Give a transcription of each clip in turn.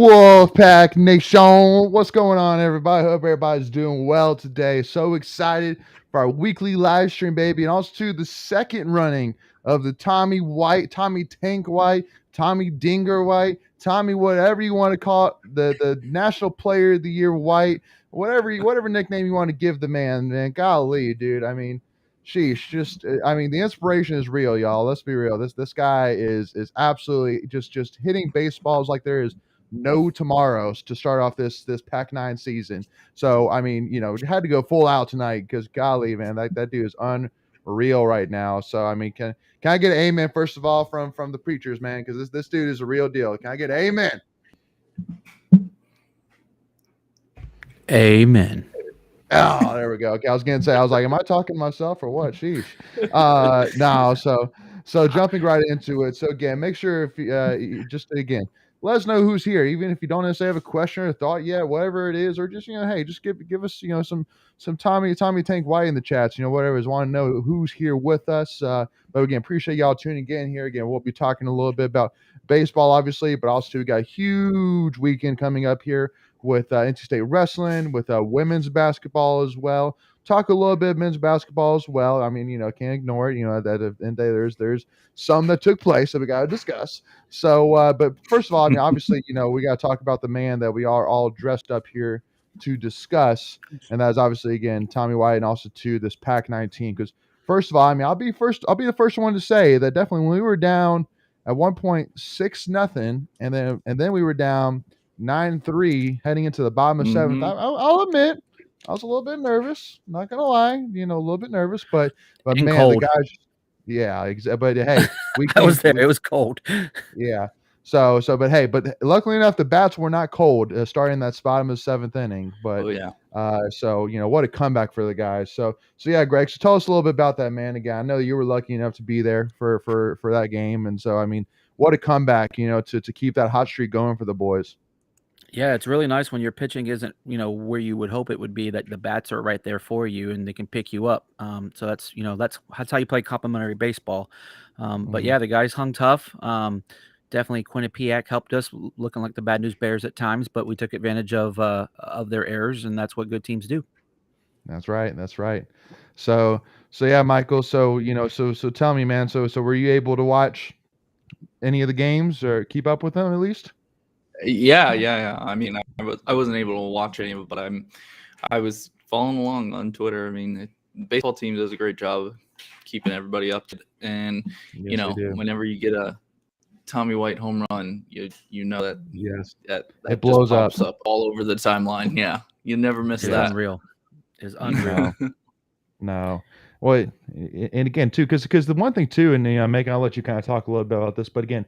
Wolfpack Nation, what's going on, everybody? Hope everybody's doing well today. So excited for our weekly live stream, baby, and also to the second running of the Tommy White, Tommy Tank White, Tommy Dinger White, Tommy whatever you want to call it, the National Player of the Year White, whatever nickname you want to give the man. Man, golly, dude. I mean, sheesh, the inspiration is real, y'all. Let's be real. This guy is absolutely just hitting baseballs like there is no tomorrows to start off this Pac-9 season. So had to go full out tonight because golly, man, that dude is unreal right now. So can I get an amen first of all from the preachers, man? Because this dude is a real deal. Can I get an amen? Amen. Oh, there we go. Okay, I was gonna say, I was like, am I talking to myself or what? Sheesh. No, so jumping right into it. So again, make sure if just again, let us know who's here, even if you don't necessarily have a question or a thought yet, whatever it is, or just hey, just give us some Tommy Tank White in the chats, whatever is want to know who's here with us. But again, appreciate y'all tuning in here. Again, we'll be talking a little bit about baseball, obviously, but also we got a huge weekend coming up here with NC State wrestling, with women's basketball as well. Talk a little bit of men's basketball as well. Can't ignore it. That at the end of the day, there's some that took place that we got to discuss. So, but first of all, obviously, we got to talk about the man that we are all dressed up here to discuss, and that is obviously again Tommy White, and also to this Pac-19. Because first of all, I'll be the first one to say that definitely when we were down at 1.6-0, and then we were down 9-3 heading into the bottom of seventh. I'll admit I was a little bit nervous. Not gonna lie, a little bit nervous, but And man, cold. the guys, yeah, but hey, I was there. It was cold. Yeah. So, but luckily enough, the bats were not cold starting that bottom of the seventh inning. But what a comeback for the guys. So yeah, Greg. So tell us a little bit about that, man. Again, I know you were lucky enough to be there for that game, and so what a comeback, to keep that hot streak going for the boys. Yeah, it's really nice when your pitching isn't, where you would hope it would be, that the bats are right there for you and they can pick you up. So that's how you play complimentary baseball. But yeah, the guys hung tough. Definitely Quinnipiac helped us, looking like the Bad News Bears at times, but we took advantage of their errors, and that's what good teams do. That's right. So yeah, Michael. So so tell me, man. So were you able to watch any of the games or keep up with them at least? Yeah. I wasn't able to watch any of it, but I was following along on Twitter. The baseball team does a great job of keeping everybody up, and Yes, whenever you get a Tommy White home run, you know that that it blows just pops up all over the timeline. Yeah, you never miss that. Unreal. It's unreal. No. Well, and again too, because the one thing too, and Megan, I'll let you kind of talk a little bit about this, but again,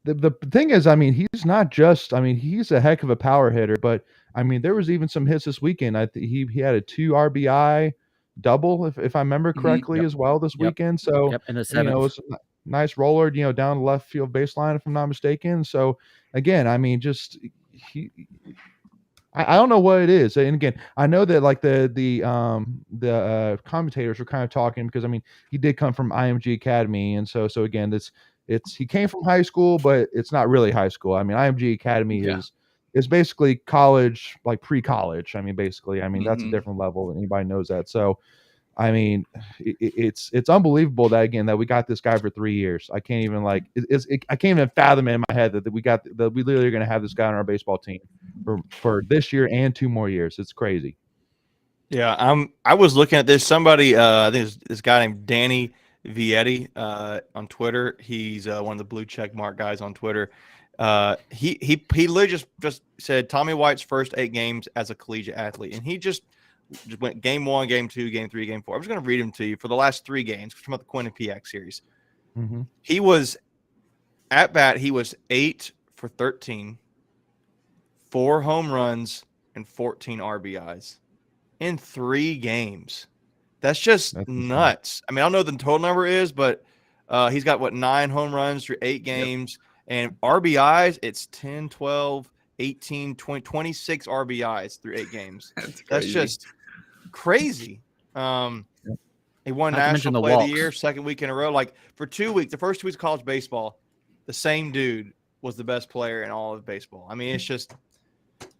the thing is, he's not just, he's a heck of a power hitter, but there was even some hits this weekend. He had a 2 RBI double, if I remember correctly, as well this weekend. So in the it seventh. was a nice roller, down the left field baseline, if I'm not mistaken. So again, just I don't know what it is. And again, I know that like the commentators were kind of talking because he did come from IMG Academy, and so again, he came from high school, but it's not really high school. IMG Academy is basically college, like pre-college. Basically, that's a different level. Anybody knows that. So it's unbelievable that again that we got this guy for 3 years. I can't even I can't even fathom it in my head that we literally are going to have this guy on our baseball team for this year and 2 more years. It's crazy. Yeah, I was looking at this. Somebody, I think it's this guy named Danny Vietti on Twitter. He's one of the blue check mark guys on Twitter. He literally just said Tommy White's first 8 games as a collegiate athlete, and he just went game 1, game 2, game 3, game 4. I'm just going to read them to you for the last 3 games from the Quinnipiac series. Mm-hmm. He was at bat. He was 8 for 13, 4 home runs, and 14 RBIs in 3 games. That's just nuts. I don't know what the total number is, but he's got 9 home runs through 8 games, and RBIs. It's 10, 12, 18, 20, 26 RBIs through 8 games. That's just crazy. He won National Play of the Year, second week in a row. Like for 2 weeks, the first 2 weeks of college baseball, the same dude was the best player in all of baseball. I mean, it's just.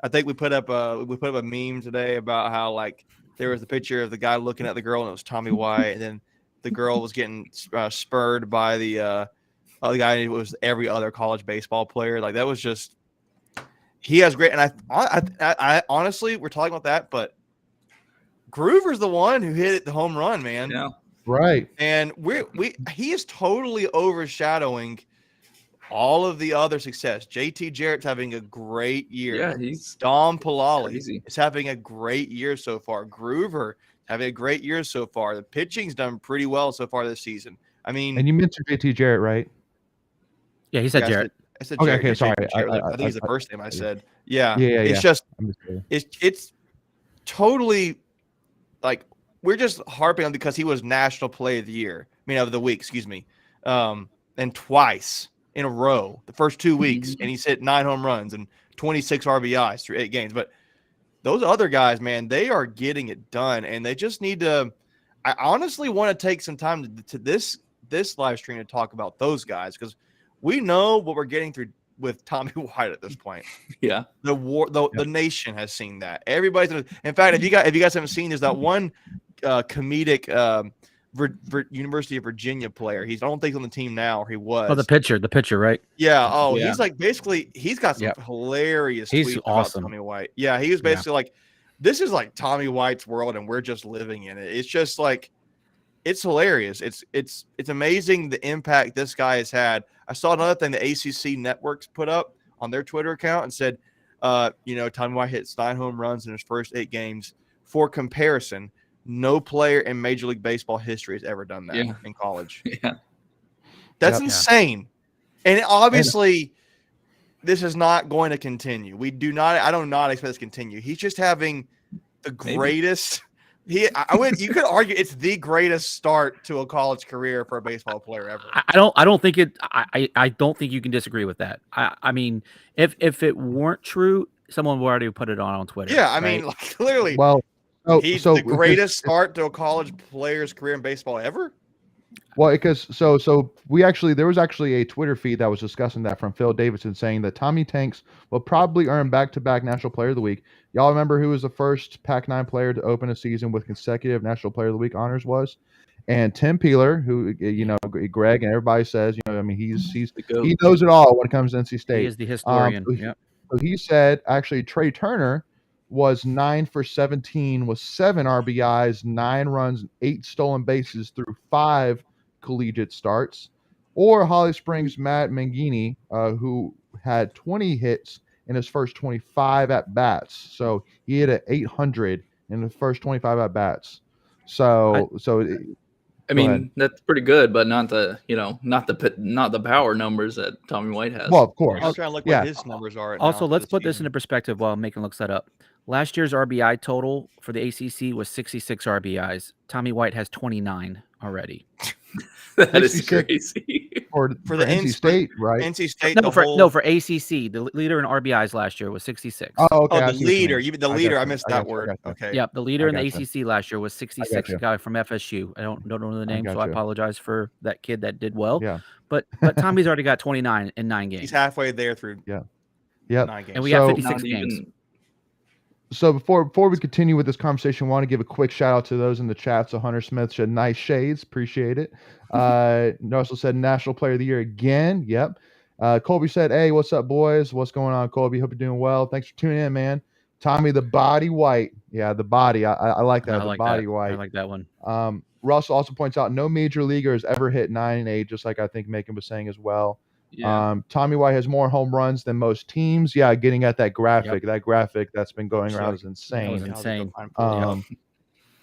I think we put up a meme today about how like there was a picture of the guy looking at the girl and it was Tommy White, and then the girl was getting spurred by the other guy who was every other college baseball player. Like that was just he has great. And I honestly, we're talking about that, but Groover's the one who hit the home run, man. Yeah. Right. And he is totally overshadowing all of the other success. JT Jarrett's having a great year. Yeah, he's Dom Palali crazy. is having a great year so far. Groover having a great year so far. The pitching's done pretty well so far this season. I mean, And you mentioned JT Jarrett, right? Yeah, he said yeah, Jarrett. I said Okay, Jarrett. okay, Yeah, sorry. Jarrett. I think it's the first name I said. Yeah, Yeah. it's just I'm just kidding. it's totally like we're just harping on because he was National Player of the Year. I mean, of the week, excuse me, and twice in a row the first 2 weeks, and he's hit 9 home runs and 26 RBIs through 8 games. But those other guys, man, they are getting it done, and they just need to. I honestly want to take some time to this live stream to talk about those guys because we know what we're getting through with Tommy White at this point. Yeah. The nation has seen that. Everybody's in fact, if you guys haven't seen, there's that one comedic University of Virginia player. I don't think he's on the team now, or he was. Oh, the pitcher, right? Yeah. Oh, Yeah. he's like basically he's got some hilarious He's tweets awesome. about Tommy White. Yeah, he was basically like, this is like Tommy White's world, and we're just living in it. It's just like it's hilarious. It's amazing the impact this guy has had. I saw another thing the ACC networks put up on their Twitter account and said, Tommy White hits 9 home runs in his first 8 games. For comparison, no player in Major League Baseball history has ever done that in college. Yeah. That's insane. And obviously, this is not going to continue. I do not expect this to continue. He's just having the greatest. You could argue it's the greatest start to a college career for a baseball player ever. I don't think you can disagree with that. I mean, if it weren't true, someone would already put it on Twitter. Yeah, I mean, like, clearly, Well, he's the greatest start to a college player's career in baseball ever. Well, because there was actually a Twitter feed that was discussing that from Phil Davidson saying that Tommy Tanks will probably earn back-to-back National Player of the Week. Y'all remember who was the first Pac-9 player to open a season with consecutive National Player of the Week honors was? And Tim Peeler, who Greg and everybody says, I mean, he knows it all when it comes to NC State. He is the historian. So he said actually Trey Turner was 9 for 17 with 7 RBIs, 9 runs, 8 stolen bases through 5 collegiate starts. Or Holly Springs' Matt Mangini, who had 20 hits in his first 25 at bats. So he hit at 800 in the first 25 at bats. I mean, that's pretty good, but not the power numbers that Tommy White has. Well, of course. I was trying to look what his numbers are. Also, let's put this into perspective while Macon looks that up. Last year's RBI total for the ACC was 66 RBIs. Tommy White has 29 already. That is crazy. For the NC State, right? NC State. For ACC, the leader in RBIs last year was 66. Oh, okay. Oh, the leader. The leader. I missed that word. Okay. Yeah, the leader in the ACC last year was 66. A guy from FSU. I don't know the name, so I apologize for that kid that did well. Yeah. But Tommy's already got 29 in 9 games. He's halfway there through. 9 games. And we got 56 games. So before we continue with this conversation, I want to give a quick shout out to those in the chat. So Hunter Smith said nice shades, appreciate it. Also said National Player of the Year again. Yep. Colby said, "Hey, what's up, boys? What's going on, Colby? Hope you're doing well. Thanks for tuning in, man." Tommy the Body White, yeah, the body. I like that. White. I like that one. Russell also points out no major leaguer has ever hit 9 and 8, just like I think Macon was saying as well. Yeah. Tommy White has more home runs than most teams. Yeah, getting at that graphic. That graphic that's been going around is insane. Insane.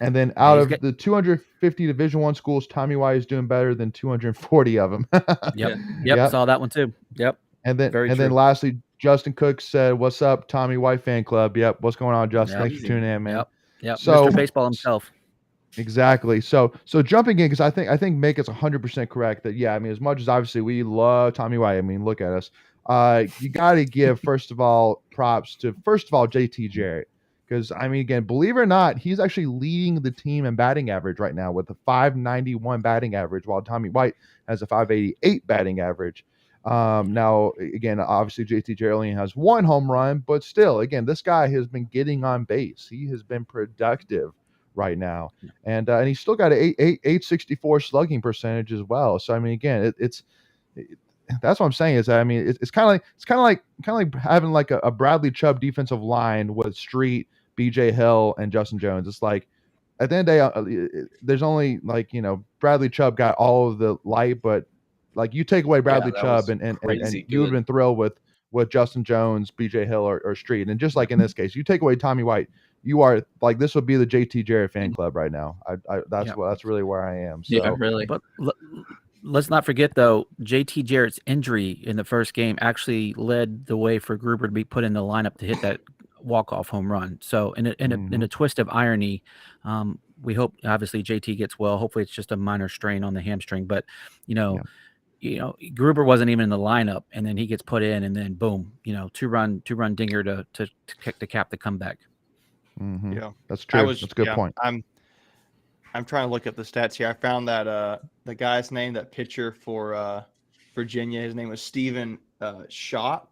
And then out of the 250 Division I schools, Tommy White is doing better than 240 of them. Yep. Saw that one too. Yep. And then lastly, Justin Cook said, "What's up, Tommy White fan club?" Yep. What's going on, Justin? Thanks for tuning in, man. Yep. So Mr. Baseball himself. Exactly. So jumping in, because I think Make is 100% correct that, I mean, as much as obviously we love Tommy White, I mean, look at us. You got to give, first of all, props to, JT Jarrett. Because, I mean, again, believe it or not, he's actually leading the team in batting average right now with a 591 batting average, while Tommy White has a 588 batting average. Now, again, obviously JT only has 1 home run, but still, again, this guy has been getting on base. He has been productive right now, and he's still got an 864 slugging percentage as well. So I mean, again, that's what I'm saying is that, I mean, it's kind of like having like a Bradley Chubb defensive line with Street, BJ Hill, and Justin Jones. It's like at the end of the day, there's only like, Bradley Chubb got all of the light, but like you take away Bradley that Chubb was and crazy you would have good. been thrilled with Justin Jones, BJ Hill, or Street. And just like in this case, you take away Tommy White, you are like, this would be the JT Jarrett fan club right now. That's really where I am. So Yeah, really. But let's not forget, though, JT Jarrett's injury in the first game actually led the way for Gruber to be put in the lineup to hit that walk-off home run. So in a twist of irony, we hope obviously JT gets well. Hopefully it's just a minor strain on the hamstring. But Gruber wasn't even in the lineup, and then he gets put in, and then boom, two-run dinger to cap the comeback. Yeah, that's true. That's a good point. I'm trying to look up the stats here. I found that the guy's name, that pitcher for Virginia, his name was Steven Schock.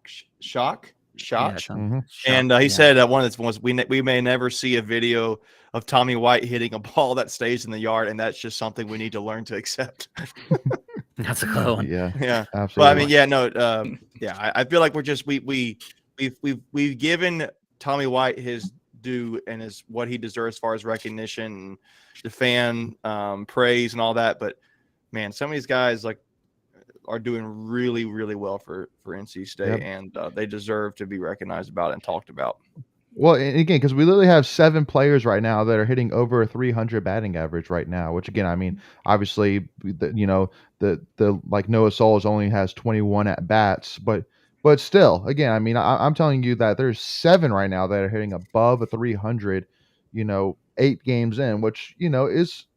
And he said that one of the ones we may never see a video of Tommy White hitting a ball that stays in the yard, and that's just something we need to learn to accept. That's a good one. Yeah, absolutely. But I mean, I feel like we're just we've given Tommy White his due and his what he deserves as far as recognition, and the fan praise and all that. But man, some of these guys are doing really, really well for NC State, and they deserve to be recognized about it and talked about. Well, and again, because we literally have 7 players right now that are hitting over a 300 batting average right now, which again, I mean, obviously, the like Noah Souls only has 21 at bats, but still, again, I mean, I'm telling you that there's 7 right now that are hitting above a 300, 8 games in, which it's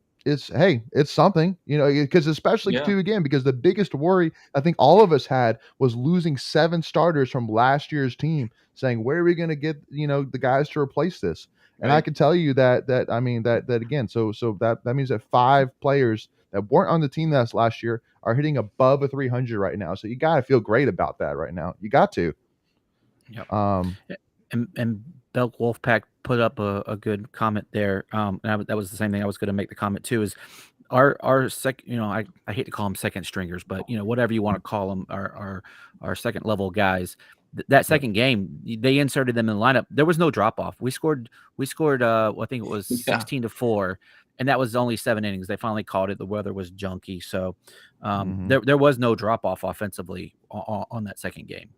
something, because especially too, again, because the biggest worry I think all of us had was losing 7 starters from last year's team, saying, where are we going to get the guys to replace this? And I can tell you that I mean that again, so that means that 5 players that weren't on the team that's last year are hitting above a 300 right now. So you got to feel great about that right now. You got to. And Belk Wolfpack put up a good comment there. And that was the same thing I was going to make the comment too. Is our second, I hate to call them second stringers, but whatever you want to call them, our second level guys. That second game, they inserted them in the lineup. There was no drop off. We scored. I think it was 16-4, and that was only 7 innings. They finally called it. The weather was junky, so there was no drop off offensively on that second game.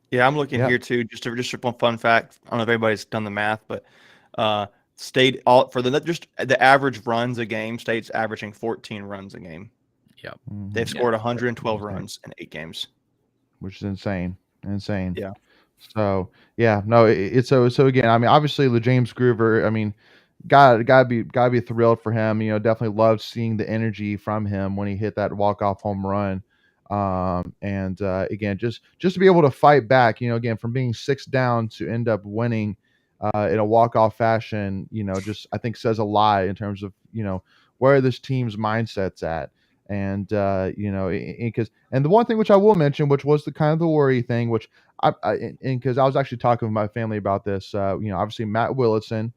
Yeah, I'm looking here too. Just a fun fact. I don't know if anybody's done the math, but State for the average runs a game. State's averaging 14 runs a game. Yep, they've scored 112 runs in 8 games, which is insane. Yeah. So no, it's so again. I mean, obviously, LeJames Groover. I mean, gotta be thrilled for him. Definitely loved seeing the energy from him when he hit that walk-off home run. And again, just to be able to fight back, again, from being 6 down to end up winning in a walk-off fashion, just I think says a lot in terms of where this team's mindset's at. And because the one thing which I will mention, which was the kind of the worry thing, which because I was actually talking with my family about this, obviously Matt Willitson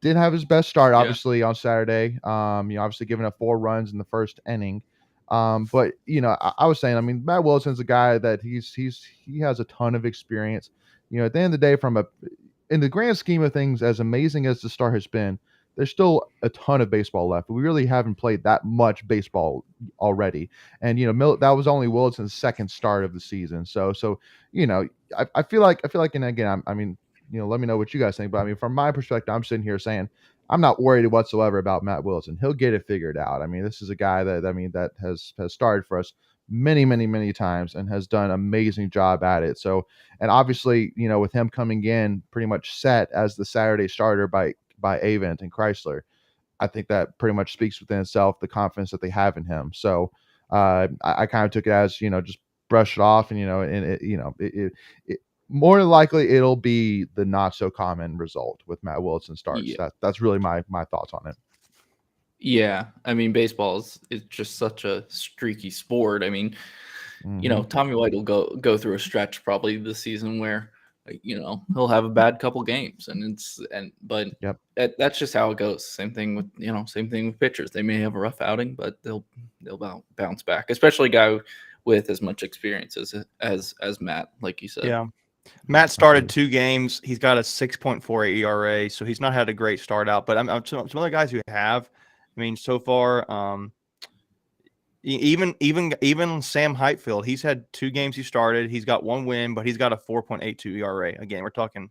didn't have his best start, obviously on Saturday. Obviously giving up 4 runs in the first inning. But I was saying, I mean, Matt Wilson's a guy that he has a ton of experience. At the end of the day, in the grand scheme of things, as amazing as the start has been, there's still a ton of baseball left. We really haven't played that much baseball already. And that was only Wilson's second start of the season. So I feel like, and again, I mean, let me know what you guys think. But I mean, from my perspective, I'm sitting here saying I'm not worried whatsoever about Matt Wilson. He'll get it figured out. I mean, this is a guy that has started for us many, many, many times and has done an amazing job at it. So, and obviously, with him coming in pretty much set as the Saturday starter by Avent and Chrysler, I think that pretty much speaks within itself the confidence that they have in him. So, I kind of took it as just brush it off, and it more than likely it'll be the not so common result with Matt Wilson starts. That's really my thoughts on it. Yeah, I mean, baseball is just such a streaky sport. I mean, Mhm. Tommy White will go through a stretch probably this season where he'll have a bad couple games, but Yep. that's just how it goes. Same thing with pitchers. They may have a rough outing, but they'll bounce back. Especially a guy with as much experience as Matt, like you said. Yeah. Matt started Absolutely. 2 games. He's got a 6.48 ERA, so he's not had a great start out. But some other guys who have, I mean, so far, even Sam Heitfield, he's had 2 games he started. He's got 1 win, but he's got a 4.82 ERA. Again, we're talking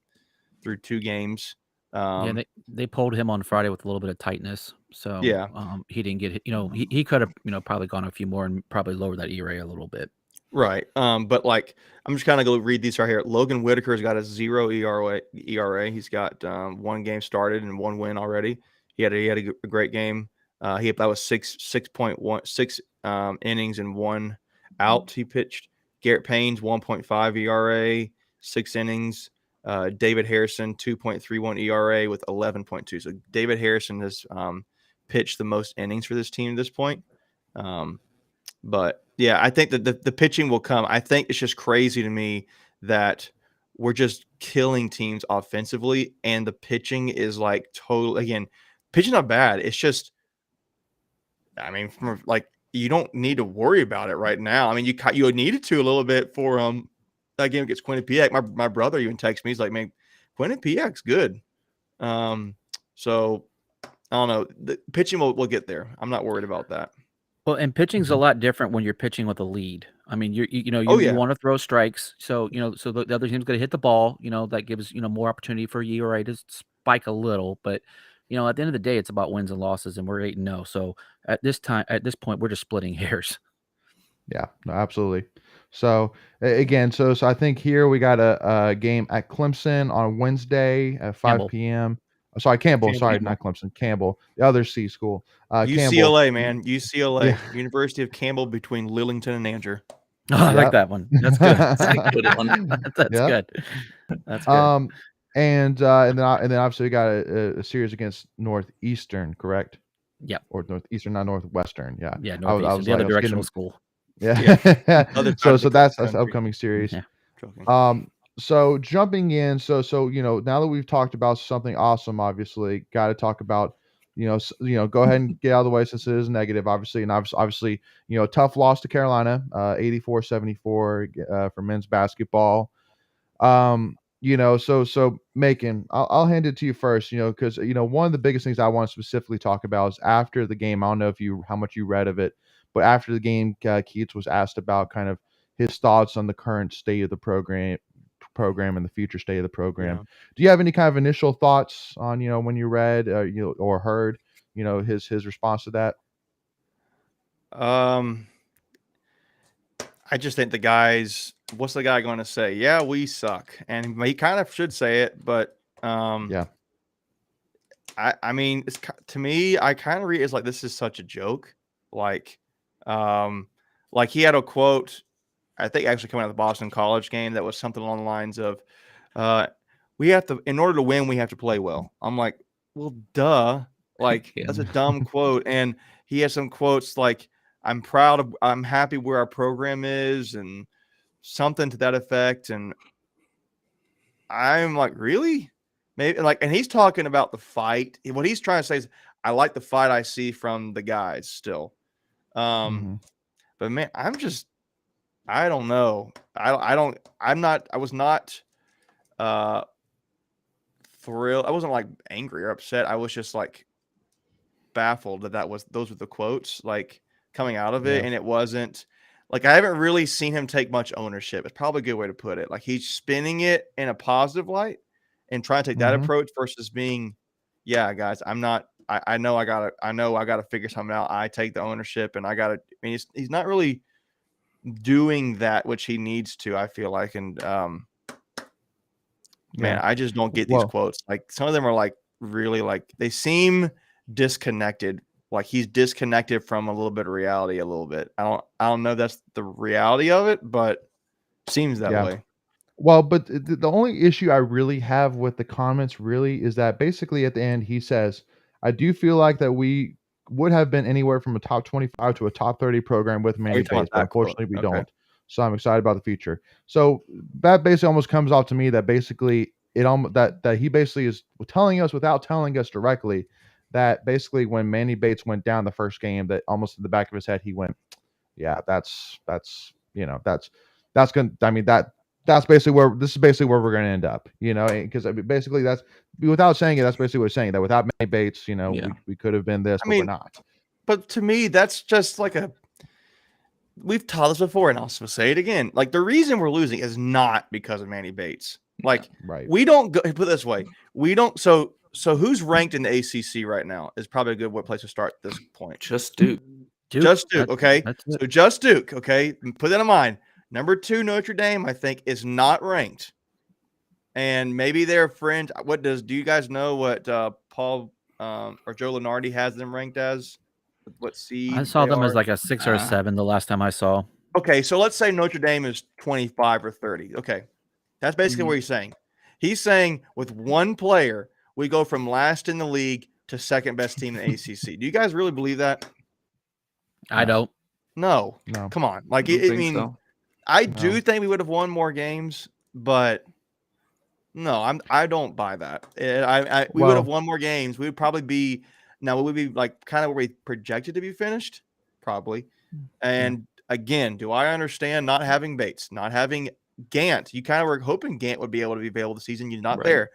through 2 games. Yeah, they pulled him on Friday with a little bit of tightness, so Yeah. he didn't get hit. He could have probably gone a few more and probably lowered that ERA a little bit. Right. But like I'm just kind of going to read these right here. Logan Whitaker's got a 0 ERA. He's got 1 game started and 1 win already. He had a great game. That was 6.16 innings and 1 out he pitched. Garrett Payne's 1.5 ERA, 6 innings. David Harrison 2.31 ERA with 11.2. So David Harrison has pitched the most innings for this team at this point. But yeah, I think that the pitching will come. I think it's just crazy to me that we're just killing teams offensively, and the pitching is like total. Again, pitching not bad. It's just, I mean, you don't need to worry about it right now. I mean, you needed to a little bit for that game against Quinnipiac. My brother even texted me. He's like, man, Quinnipiac's good. So I don't know. The pitching will get there. I'm not worried about that. Well, and pitching's a lot different when you're pitching with a lead. I mean, you yeah. want to throw strikes, so so the other team's going to hit the ball. That gives more opportunity for ERA to spike a little. But at the end of the day, it's about wins and losses, and we're 8-0. So at this point, we're just splitting hairs. Yeah, no, absolutely. So again, so I think here we got a game at Clemson on Wednesday at 5 Campbell. p.m. Sorry, Campbell. Sorry, not Clemson. Campbell, the other C school. UCLA, Campbell. man. UCLA, University of Campbell between Lillington and Andrew. Oh, I like that one. That's good. That's Yep. good. That's good. And then obviously we got a series against Northeastern, correct? Yep. Or Northeastern, not Northwestern. Yeah. Yeah, Northeastern, the other directional school. Yeah. So that's the country. upcoming series. Yeah. So jumping in, so now that we've talked about something awesome, obviously, got to talk about go ahead and get out of the way since it is negative, obviously, and obviously, tough loss to Carolina, 84-74 for men's basketball. So Macon, I'll hand it to you first, because one of the biggest things I want to specifically talk about is after the game. I don't know how much you read of it, but after the game, Keats was asked about kind of his thoughts on the current state of the program and the future state of the program. Yeah. Do you have any kind of initial thoughts on when you read or heard his response to that? I just think what's the guy going to say? Yeah, we suck, and he kind of should say it, but yeah. I mean, to me, I kind of read it's like this is such a joke. Like he had a quote, I think actually coming out of the Boston College game that was something along the lines of, "We have to, in order to win, we have to play well." I'm like, well, duh. Like that's a dumb quote, and he has some quotes like, I'm happy where our program is, and something to that effect. And I'm like, really? Maybe and he's talking about the fight. What he's trying to say is, I like the fight I see from the guys still. But man, I don't know. I was not thrilled. I wasn't like angry or upset. I was just like baffled those were the quotes like coming out of it. And it wasn't like, I haven't really seen him take much ownership. It's probably a good way to put it. Like he's spinning it in a positive light and trying to take that approach versus being, yeah, guys, I know I gotta figure something out. I take the ownership and he's not really doing that, which he needs to, I feel like. And man, I just don't get these quotes. Like some of them are like really like they seem disconnected. Like he's disconnected from a little bit of reality a little bit. I don't know if that's the reality of it, but seems that way. Well, but the only issue I really have with the comments really is that basically at the end he says, I do feel like that we would have been anywhere from a top 25 to a top 30 program with Manny Bates, but unfortunately we don't. So I'm excited about the future. So that basically almost comes off to me that basically it almost that he basically is telling us without telling us directly that basically when Manny Bates went down the first game, that almost in the back of his head he went, yeah, that's gonna. I mean that's basically where this is basically where we're gonna end up. Because basically that's without saying it, that's basically what we're saying that without Manny Bates, Yeah. we could have been this, but we're not. But to me, that's just like we've taught this before, and I'll say it again. Like the reason we're losing is not because of Manny Bates. Like Right. we don't go, put it this way. We don't. So who's ranked in the ACC right now is probably a good place to start at this point. Just Duke. Just Duke. Okay. That's it. So just Duke. Okay. Put that in mind. Number 2, Notre Dame, I think, is not ranked. And maybe they're fringe. Do you guys know what Paul or Joe Lunardi has them ranked as? What seed? I saw they them are? as like a 6 or a 7 the last time I saw. Okay, so let's say Notre Dame is 25 or 30. Okay, that's basically what he's saying. He's saying with one player, we go from last in the league to second best team in the ACC. Do you guys really believe that? I don't. No. No. Come on. Like, Don't I think mean, so. I do think we would have won more games, but no, I don't buy that. We would have won more games. We would probably be now. We would be like kind of where we projected to be finished, probably. And again, do I understand not having Bates, not having Gant? You kind of were hoping Gant would be able to be available this season. You're not there.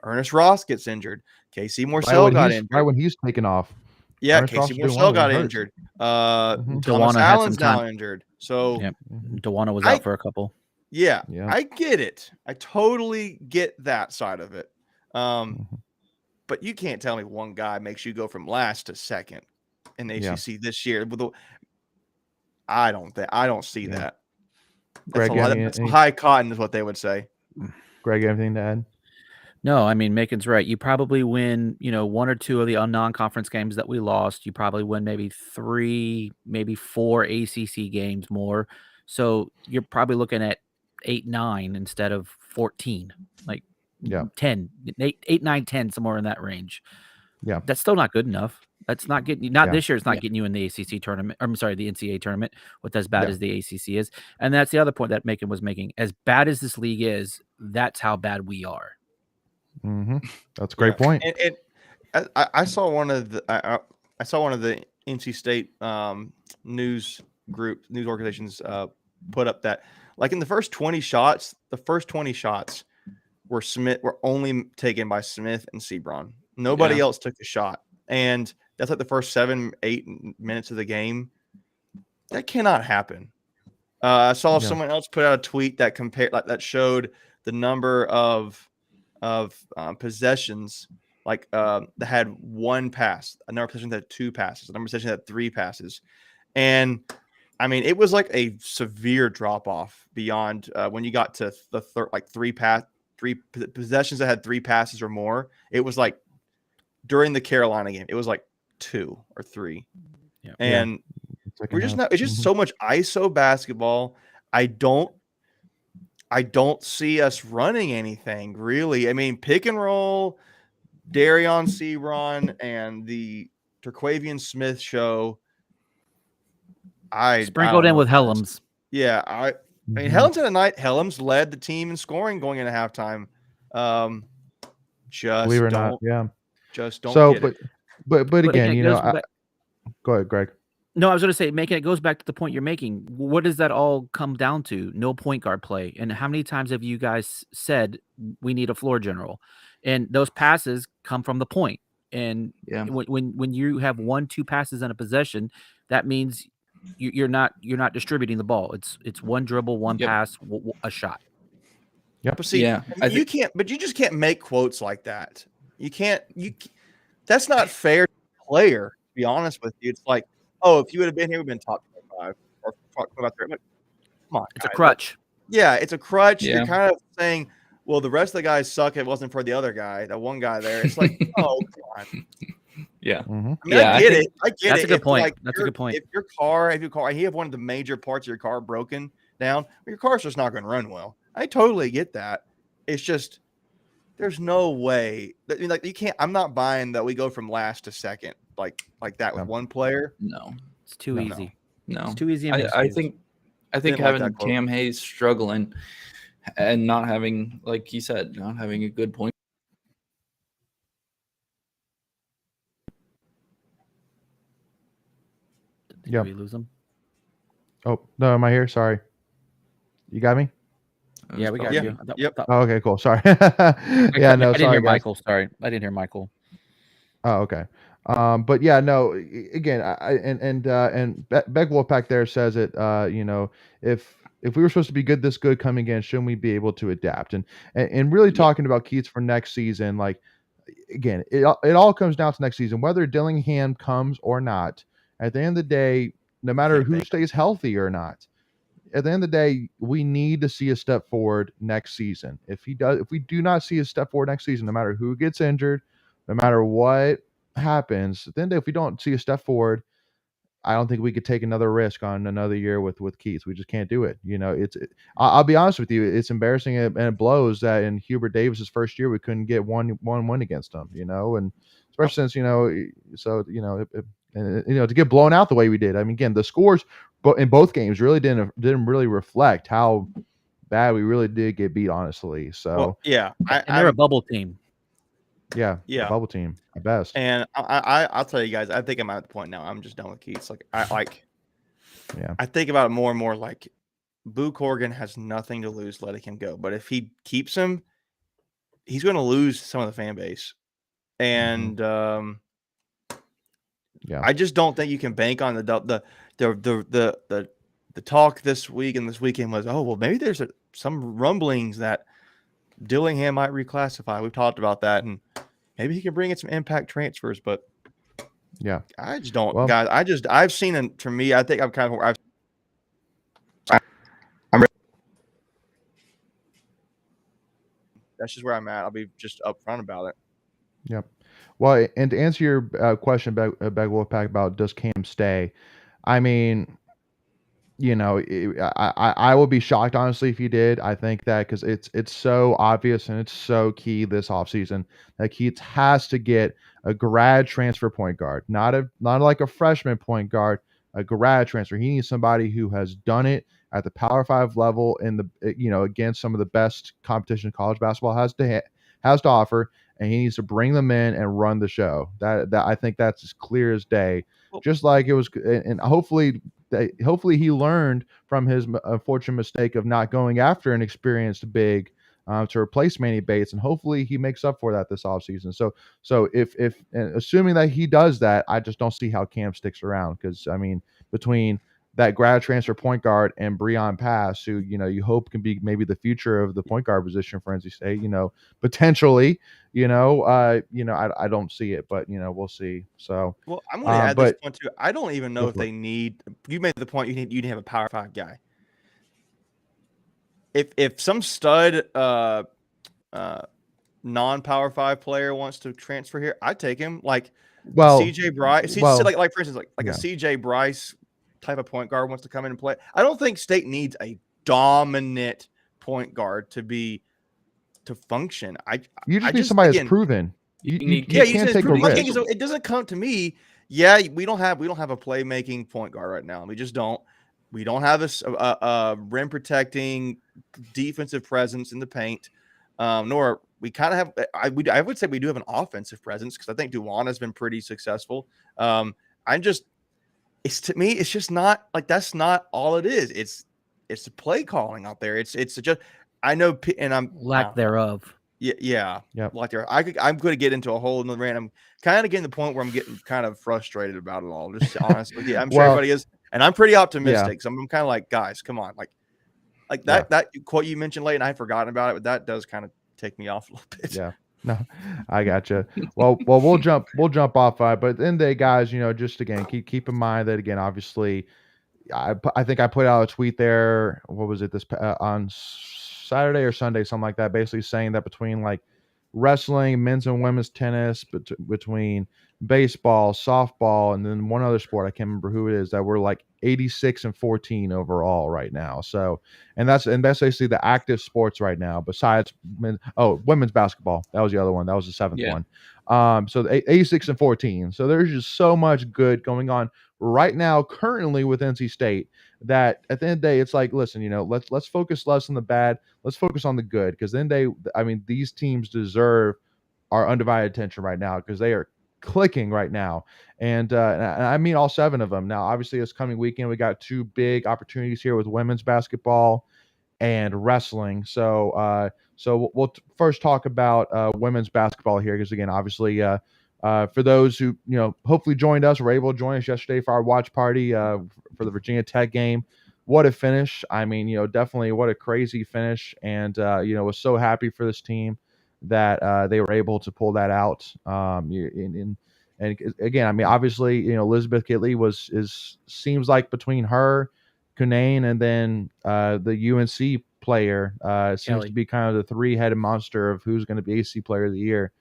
Ernest Ross gets injured. Casey Morcell got injured. Right when he's taken off. Yeah, Ernest Ross Casey was doing Morcell well got when he injured. Mhm. Thomas Dewana had Allen's some time. now injured. So Yep. Dewana was out for a couple. yeah, Yeah. I get it. I totally get that side of it. Mhm. But you can't tell me one guy makes you go from last to second in the ACC this year. I don't see that. That's Greg, a lot. That's high cotton is what they would say. Greg, anything to add? No, I mean, Macon's right. You probably win, 1 or 2 of the non-conference games that we lost. You probably win maybe 3, maybe 4 ACC games more. So you're probably looking at 8, 9 instead of 14, like 10, 8, 9, 10, somewhere in that range. Yeah. That's still not good enough. That's not getting you. This year. It's not getting you in the ACC tournament. I'm sorry, the NCAA tournament with as bad as the ACC is. And that's the other point that Macon was making. As bad as this league is, that's how bad we are. Mm-hmm. That's a great point. I saw one of the NC State news organizations put up that like in the first 20 shots, were only taken by Smith and Sebron. Nobody else took a shot, and that's like the first 7-8 minutes of the game. That cannot happen. I saw someone else put out a tweet that that showed the number of possessions that had 1 pass, another possession that had 2 passes, another possession that had 3 passes, and I mean it was like a severe drop off beyond when you got to the three possessions that had 3 passes or more. It was like during the Carolina game, it was like 2 or 3, and we're just not. It's just so much ISO basketball. I don't see us running anything really. I mean, pick and roll, Darion Sebron and the Terquavian Smith show. Sprinkled in with Helms. Yeah, I mean, Helms had a night. Helms led the team in scoring going into halftime. Just Believe it or don't. not, Just don't. So, get it. but again, go ahead, Greg. No, I was going to say, it goes back to the point you're making. What does that all come down to? No point guard play. And how many times have you guys said we need a floor general? And those passes come from the point. And when you have 1-2 passes in a possession, that means you're not distributing the ball. It's one dribble, one pass, a shot. Yep. But see, you can't. But you just can't make quotes like that. You can't. That's not fair to the player. To be honest with you, it's like, oh, if you would have been here, we've been top 25 or top 25. Come on, it's a crutch. It's a crutch. Yeah. You're kind of saying, well, the rest of the guys suck. It wasn't for the other guy, that one guy there. It's like, oh, come on. Yeah. Mm-hmm. I mean, I get it. That's a good point. Like, that's a good point. If your car, you have one of the major parts of your car broken down, your car's just not going to run well. I totally get that. It's just, there's no way. I mean, like, you can't. I'm not buying that we go from last to second like that with one player. No, it's too easy. No, it's too easy. I think I think Didn't like having that quote. Cam Hayes struggling and not having, like he said, not having a good point. Did we lose him? Oh, no, am I here? Sorry. You got me? Yeah, we got Yeah. you. Yep. Oh, okay, cool. Sorry. I No, didn't sorry, hear guys. Michael. Sorry, I didn't hear Michael. Oh, okay. But yeah, no. Again, and Beck Wolfpack there says it. If we were supposed to be this good coming in, shouldn't we be able to adapt? And really talking about Keats for next season, like again, it all comes down to next season, whether Dillingham comes or not. At the end of the day, no matter who stays healthy or not, at the end of the day, we need to see a step forward next season. If we do not see a step forward next season, no matter who gets injured, no matter what happens, then if we don't see a step forward, I don't think we could take another risk on another year with Keith. We just can't do it. I'll be honest with you. It's embarrassing and it blows that in Hubert Davis's first year we couldn't get one win against him. And especially since to get blown out the way we did. I mean, again, the scores in both games really didn't really reflect how bad we really did get beat. Honestly, so Well, yeah, And they're a bubble team. yeah, Yeah. bubble team at best. And I'll tell you guys, I think I'm at the point now. I'm just done with Keats. Yeah. I think about it more and more. Like, Boo Corrigan has nothing to lose letting him go, but if he keeps him, he's going to lose some of the fan base. And Yeah. I just don't think you can bank on the talk this week and this weekend was, oh well, maybe there's some rumblings that Dillingham might reclassify. We've talked about that, and maybe he can bring in some impact transfers, but Yeah. I just don't, Well- guys. I've seen it. For me, I think I'm kind of. That's just where I'm at. I'll be just upfront about it. Yep. Well, and to answer your question, Beg Wolfpack, about does Cam stay? I mean, I will be shocked, honestly, if he did. I think that because it's so obvious and it's so key this offseason that Keats has to get a grad transfer point guard, not like a freshman point guard, a grad transfer. He needs somebody who has done it at the Power 5 level in the against some of the best competition college basketball has to offer, and he needs to bring them in and run the show. That I think that's as clear as day. Just like it was, and hopefully he learned from his unfortunate mistake of not going after an experienced big to replace Manny Bates, and hopefully he makes up for that this offseason. So if assuming that he does that, I just don't see how Cam sticks around, because I mean, between that grad transfer point guard and Breon Pass, who you hope can be maybe the future of the point guard position for NC State, potentially, I don't see it, but we'll see. So Well, I'm going to add but- this point too. I don't even know if they need. You made the point. You need to have a Power 5 guy. If some stud non-Power 5 player wants to transfer here, I'd take him. Like, well, CJ Bryce. Like for instance, like yeah. a CJ Bryce type of point guard wants to come in and play. I don't think State needs a dominant point guard to function. You just need somebody that's proven. You can't take a risk. So it doesn't come to me. Yeah, we don't have a playmaking point guard right now. We just don't. We don't have a rim protecting defensive presence in the paint. Nor we kind of have. I would say we do have an offensive presence, because I think Duwan has been pretty successful. To me, it's just not like that's not all it is. It's the play calling out there. It's just I know, and I'm Lack thereof. Yeah. Yep. Like there, I'm going to get into a whole another rant. I'm kind of getting to the point where I'm getting kind of frustrated about it all. Just honest with you, I'm sure everybody is, and I'm pretty optimistic. So I'm kind of like, guys, come on, like that quote you mentioned late, and I had forgotten about it, but that does kind of take me off a little bit. Yeah. No, I gotcha. Well, we'll jump off, but at the end of the day, guys, just again, keep in mind that again, obviously, I think I put out a tweet there. What was it on Saturday or Sunday, something like that, basically saying that between like wrestling, men's and women's tennis, between baseball, softball, and then one other sport I can't remember who it is that were like 86-14 overall right now. So, and that's basically the active sports right now. Besides, women's basketball. That was the other one. That was the seventh Yeah. one. So the 86-14. So there's just so much good going on right now, currently with NC State. That at the end of the day, it's like, listen, let's focus less on the bad. Let's focus on the good, because then these teams deserve our undivided attention right now, because they are clicking right now. And I mean all 7 of them. Now, obviously, this coming weekend, we got 2 big opportunities here with women's basketball and wrestling. So we'll first talk about women's basketball here, because again, obviously, for those who hopefully joined us, were able to join us yesterday for our watch party for the Virginia Tech game. What a finish! I mean, definitely what a crazy finish, and was so happy for this team that they were able to pull that out. And again, I mean, obviously, Elizabeth Kitley seems like between her, Kunane, and then the UNC player seems Kelly. to be kind of the 3-headed monster of who's going to be ACC Player of the Year.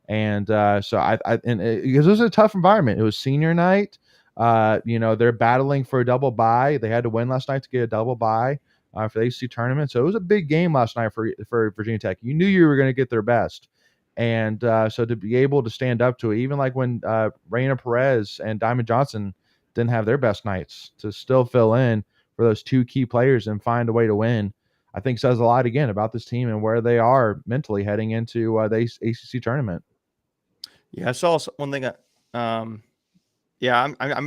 And so because it was a tough environment. It was senior night. They're battling for a double bye. They had to win last night to get a double bye for the ACC tournament. So it was a big game last night for Virginia Tech. You knew you were going to get their best. And so to be able to stand up to it, even like when Raina Perez and Diamond Johnson didn't have their best nights, to still fill in for those 2 key players and find a way to win, I think says a lot again about this team and where they are mentally heading into the ACC tournament. Yeah, I saw one thing. I'm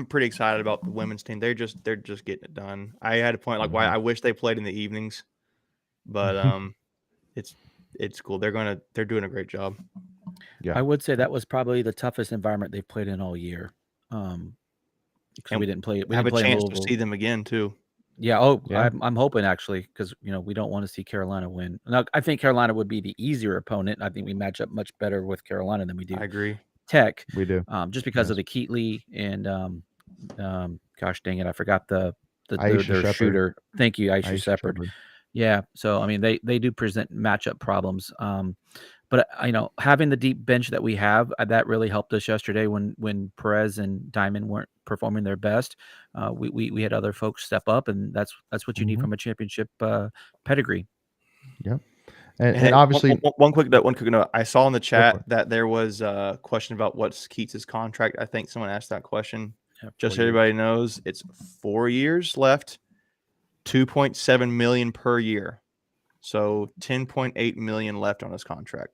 pretty excited about the women's team. They're just getting it done. I had a point like why I wish they played in the evenings, but it's cool. They're doing a great job. Yeah, I would say that was probably the toughest environment they've played in all year. Because we didn't play. We have didn't a play in chance to Louisville. see them again too. Yeah. Oh, Yeah. I'm hoping actually, because we don't want to see Carolina win. Now, I think Carolina would be the easier opponent. I think we match up much better with Carolina than we do I agree. Tech. we do. Just because Yes. of the Keatley and gosh dang it, I forgot their Aisha Shepherd. shooter. Thank you, Aisha Shepherd. Shepherd. Yeah. So I mean, they do present matchup problems. But having the deep bench that we have, that really helped us yesterday when Perez and Diamond weren't performing their best. We had other folks step up, and that's what you need from a championship pedigree. Yep. And obviously, one quick note. I saw in the chat that there was a question about what's Keats' contract. I think someone asked that question. Yeah, Just so everybody knows, it's 4 years left, $2.7 million per year, so $10.8 million left on his contract.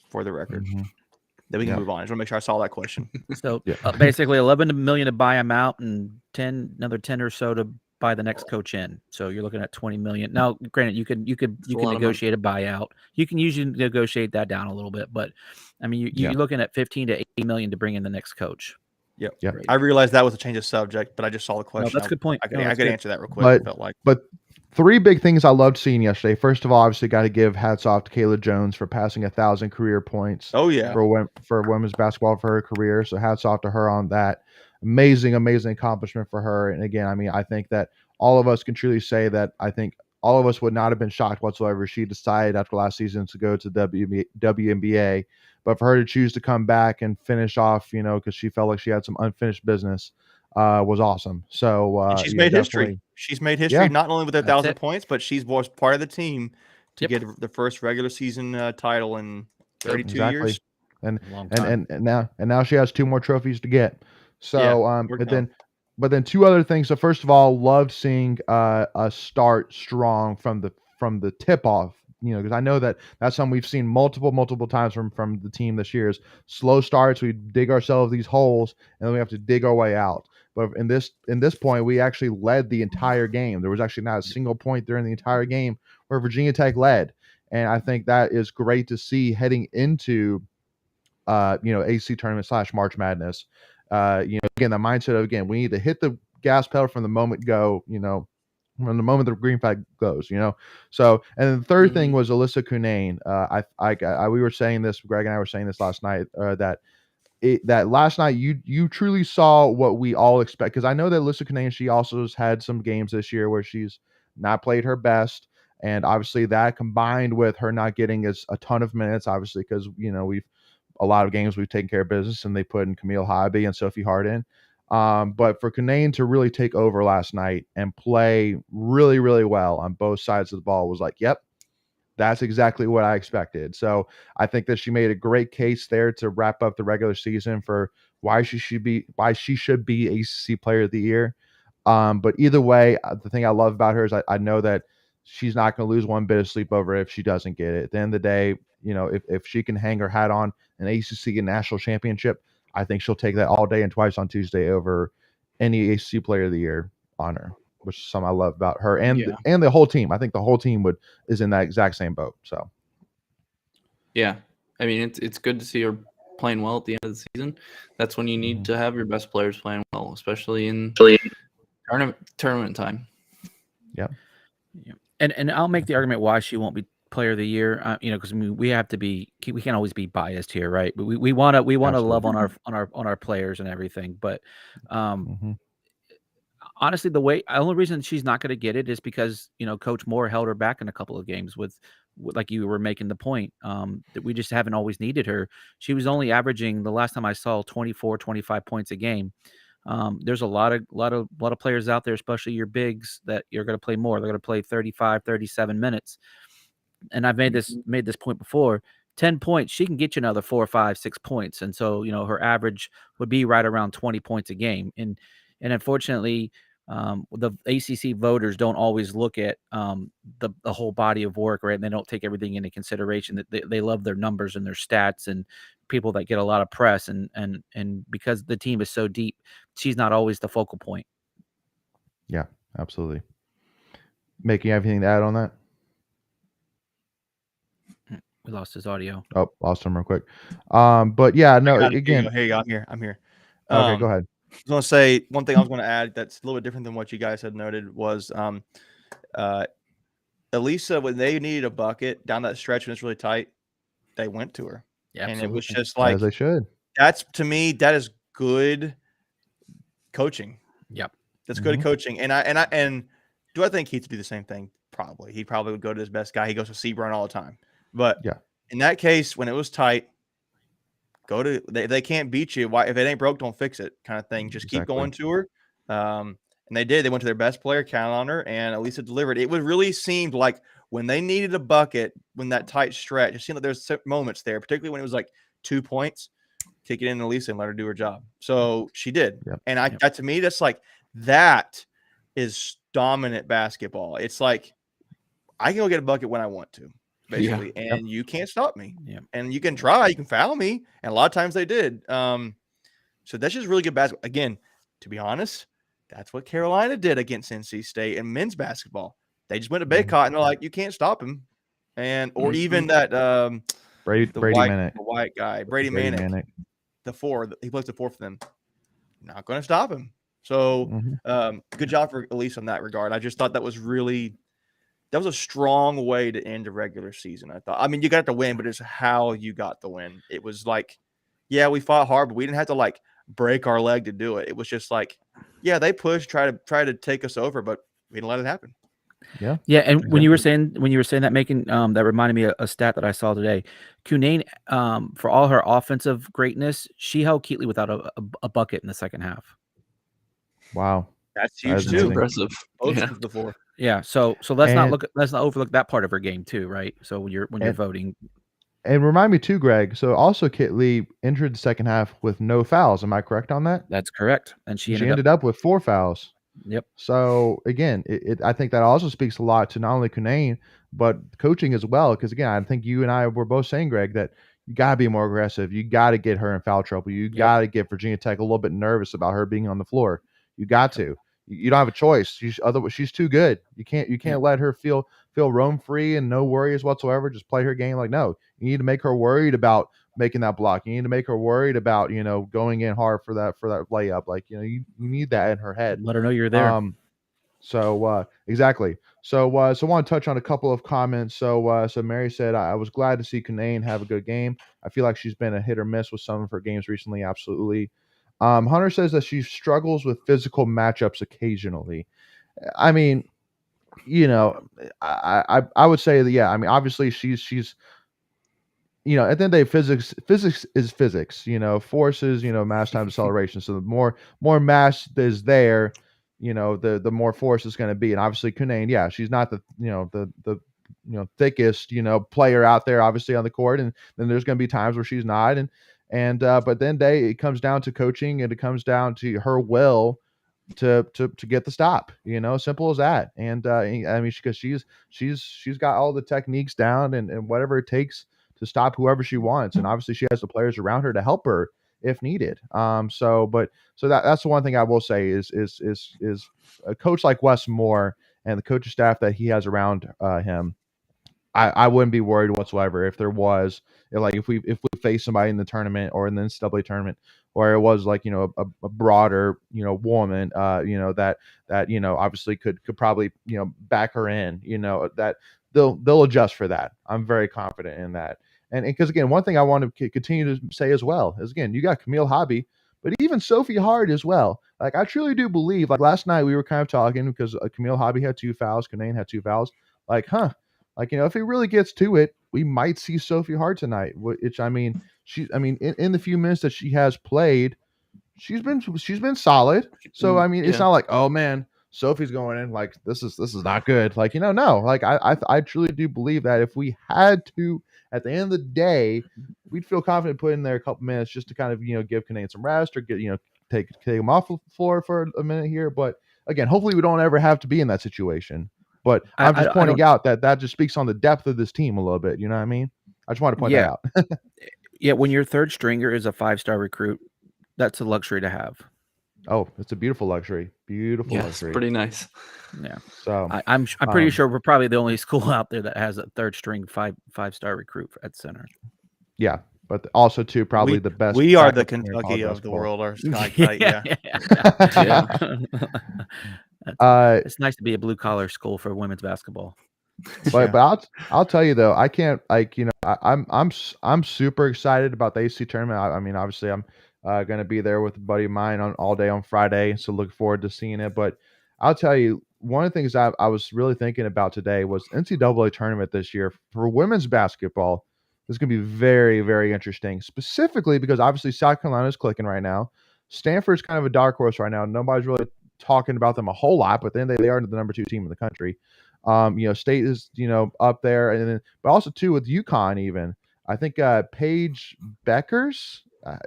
For the record, then we can move on. I just want to make sure I saw that question. So basically, 11 million to buy him out, and another 10 or so to buy the next coach in. So you're looking at 20 million. Now, granted, you can negotiate a buyout. You can usually negotiate that down a little bit, but I mean, you're looking at 15 to 80 million to bring in the next coach. Yep. I realized that was a change of subject, but I just saw the question. No, that's a good point. I could answer that real quick. But 3 big things I loved seeing yesterday. First of all, obviously, got to give hats off to Kayla Jones for passing 1,000 career points. Oh yeah, for women's basketball for her career. So hats off to her on that. Amazing accomplishment for her. And again, I mean, I think that all of us can truly say that I think all of us would not have been shocked whatsoever if she decided after last season to go to WNBA. But for her to choose to come back and finish off, because she felt like she had some unfinished business, was awesome. So she's made history. She's made history not only with 1,000 points, but she's was part of the team to get the first regular season title in 32 years. And now she has 2 more trophies to get. So but then 2 other things. So first of all, loved seeing us start strong from the tip off. Because I know that's something we've seen multiple times from the team this year is slow starts. We dig ourselves these holes and then we have to dig our way out. But in this point, we actually led the entire game. There was actually not a single point during the entire game where Virginia Tech led. And I think that is great to see heading into ACC tournament / March Madness. Again, the mindset of, we need to hit the gas pedal from the moment go, from the moment the green flag goes, So, and then the third thing was Alyssa Kunane. We were saying this, Greg and I were saying this last night, that last night you truly saw what we all expect. Because I know that Alyssa Kunane, she also has had some games this year where she's not played her best. And obviously that combined with her not getting a ton of minutes, obviously, because, we've a lot of games we've taken care of business, and they put in Camille Hobby and Sophie Harden. But for Kanane to really take over last night and play really, really well on both sides of the ball was like, yep, that's exactly what I expected. So I think that she made a great case there to wrap up the regular season for why she should be ACC Player of the Year. But either way, the thing I love about her is I know that she's not going to lose one bit of sleep over it if she doesn't get it. At the end of the day, if she can hang her hat on an ACC national championship, I think she'll take that all day and twice on Tuesday over any ACC Player of the Year honor, which is something I love about her and the whole team. I think the whole team is in that exact same boat. So, yeah, I mean it's good to see her playing well at the end of the season. That's when you need to have your best players playing well, especially in tournament time. Yeah. And I'll make the argument why she won't be Player of the Year. Because we can't always be biased here, right? But we want to love on our players and everything. But honestly, the only reason she's not going to get it is because Coach Moore held her back in a couple of games with like you were making the point that we just haven't always needed her. She was only averaging, the last time I saw, 24, 25 points a game. There's a lot of players out there, especially your bigs, that you're going to play more. They're going to play 35, 37 minutes. And I've made this point before. 10 points, she can get you another 4, 5, 6 points. And so, her average would be right around 20 points a game. And unfortunately, the ACC voters don't always look at the whole body of work, right? And they don't take everything into consideration. That they love their numbers and their stats and people that get a lot of press. And because the team is so deep, she's not always the focal point. Yeah, absolutely. Making anything to add on that? We lost his audio. Oh, lost him real quick. But yeah, no, again. Here you go. I'm here. Okay, go ahead. I was going to say one thing I was going to add that's a little bit different than what you guys had noted was Elisa, when they needed a bucket down that stretch when it's really tight, they went to her. Yeah, and absolutely. it was just like, as they should. That's, to me, that is good coaching. Yep. That's good coaching. And do I think he'd do the same thing? Probably. He probably would go to his best guy. He goes to Seaburn all the time. But in that case, when it was tight, they can't beat you. Why? If it ain't broke, don't fix it, kind of thing. Just keep going to her. And they did. They went to their best player, counted on her, and Elisa delivered. It really seemed like when they needed a bucket, when that tight stretch, it seemed like there's moments there, particularly when it was like 2 points, kick it in to Elisa and let her do her job. So she did. Yep. And to me, that's like, that is dominant basketball. It's like, I can go get a bucket when I want to, basically, and you can't stop me. Yeah. And you can try, you can foul me, and a lot of times they did. So that's just really good basketball. Again, to be honest, that's what Carolina did against NC State in men's basketball. They just went to Baycott and they're like, you can't stop him. And or even that Brady Manick. The white guy, Brady Manick. He plays the 4 for them. Not going to stop him. So good job for Elise on that regard. I just thought that was a strong way to end a regular season. I thought. I mean, you got to win, but it's how you got the win. It was like, yeah, we fought hard, but we didn't have to like break our leg to do it. It was just like, yeah, they pushed, try to take us over, but we didn't let it happen. Yeah. Yeah. And when you were saying that, making that reminded me of a stat that I saw today. Cunane, for all her offensive greatness, she held Keatley without a bucket in the second half. Wow. That's huge too. Impressive. Before. Yeah. So let's not overlook that part of her game too, right? So when you're voting. And remind me too, Greg. So also Keatley entered the second half with no fouls. Am I correct on that? That's correct. And she ended up with 4 fouls. Yep. So again, I think that also speaks a lot to not only Cunane, but coaching as well. Because again, I think you and I were both saying, Greg, that you got to be more aggressive. You got to get her in foul trouble. You got to get Virginia Tech a little bit nervous about her being on the floor. You got to. You don't have a choice. She's too good. You can't let her feel roam free and no worries whatsoever. Just play her game. Like, no, you need to make her worried about making that block. You need to make her worried about, going in hard for that layup. Like, you need that in her head. Let her know you're there. Exactly. So I want to touch on a couple of comments. So Mary said, I was glad to see Cunane have a good game. I feel like she's been a hit or miss with some of her games recently. Absolutely. Hunter says that she struggles with physical matchups occasionally. I mean, I would say that, yeah, I mean, obviously she's at the end of the day, physics is physics. Force is mass times acceleration. So the more mass is there, the more force is going to be. And obviously, Kunane, yeah, she's not the thickest player out there, obviously on the court, and then there's going to be times where she's not, but then it comes down to coaching, and it comes down to her will to get the stop. Simple as that. And I mean, because she's got all the techniques down, and whatever it takes to stop whoever she wants, and obviously she has the players around her to help her if needed. So that's the one thing I will say is a coach like Wes Moore and the coaching staff that he has around him. I wouldn't be worried whatsoever if there was if we face somebody in the tournament or in the NCAA tournament, or it was a broader woman that obviously could probably back her in, that they'll adjust for that. I'm very confident in that. And because again, one thing I want to continue to say as well is, again, you got Camille Hobby, but even Sophie Hart as well. Like, I truly do believe, like last night we were kind of talking because Camille Hobby had 2 fouls, Kanane had 2 fouls. If it really gets to it, we might see Sophie Hart tonight. Which in the few minutes that she has played, she's been solid. So it's not like, oh man, Sophie's going in, like this is not good. No. Like I truly do believe that if we had to, at the end of the day, we'd feel confident putting in there a couple minutes just to kind of give Kanane some rest, or get take him off the floor for a minute here. But again, hopefully we don't ever have to be in that situation. But I'm just pointing out that just speaks on the depth of this team a little bit. You know what I mean? I just want to point that out. Yeah, when your third stringer is a 5-star recruit, that's a luxury to have. Oh, it's a beautiful luxury. Beautiful luxury. It's pretty nice. Yeah. So I'm pretty sure we're probably the only school out there that has a third string 5-star recruit at center. Yeah, but also too probably the best. We are the Kentucky of the world, or Sky Kite. It's nice to be a blue collar school for women's basketball. But I'll tell you though, I can't I'm super excited about the ACC tournament. I mean, obviously I'm going to be there with a buddy of mine all day on Friday, so look forward to seeing it. But I'll tell you, one of the things I was really thinking about today was NCAA tournament this year for women's basketball. It's going to be very, very interesting, specifically because obviously South Carolina is clicking right now. Stanford's kind of a dark horse right now. Nobody's really talking about them a whole lot, but then they are the number 2 team in the country. State is up there, and then but also too with UConn. Even I think Paige Beckers, I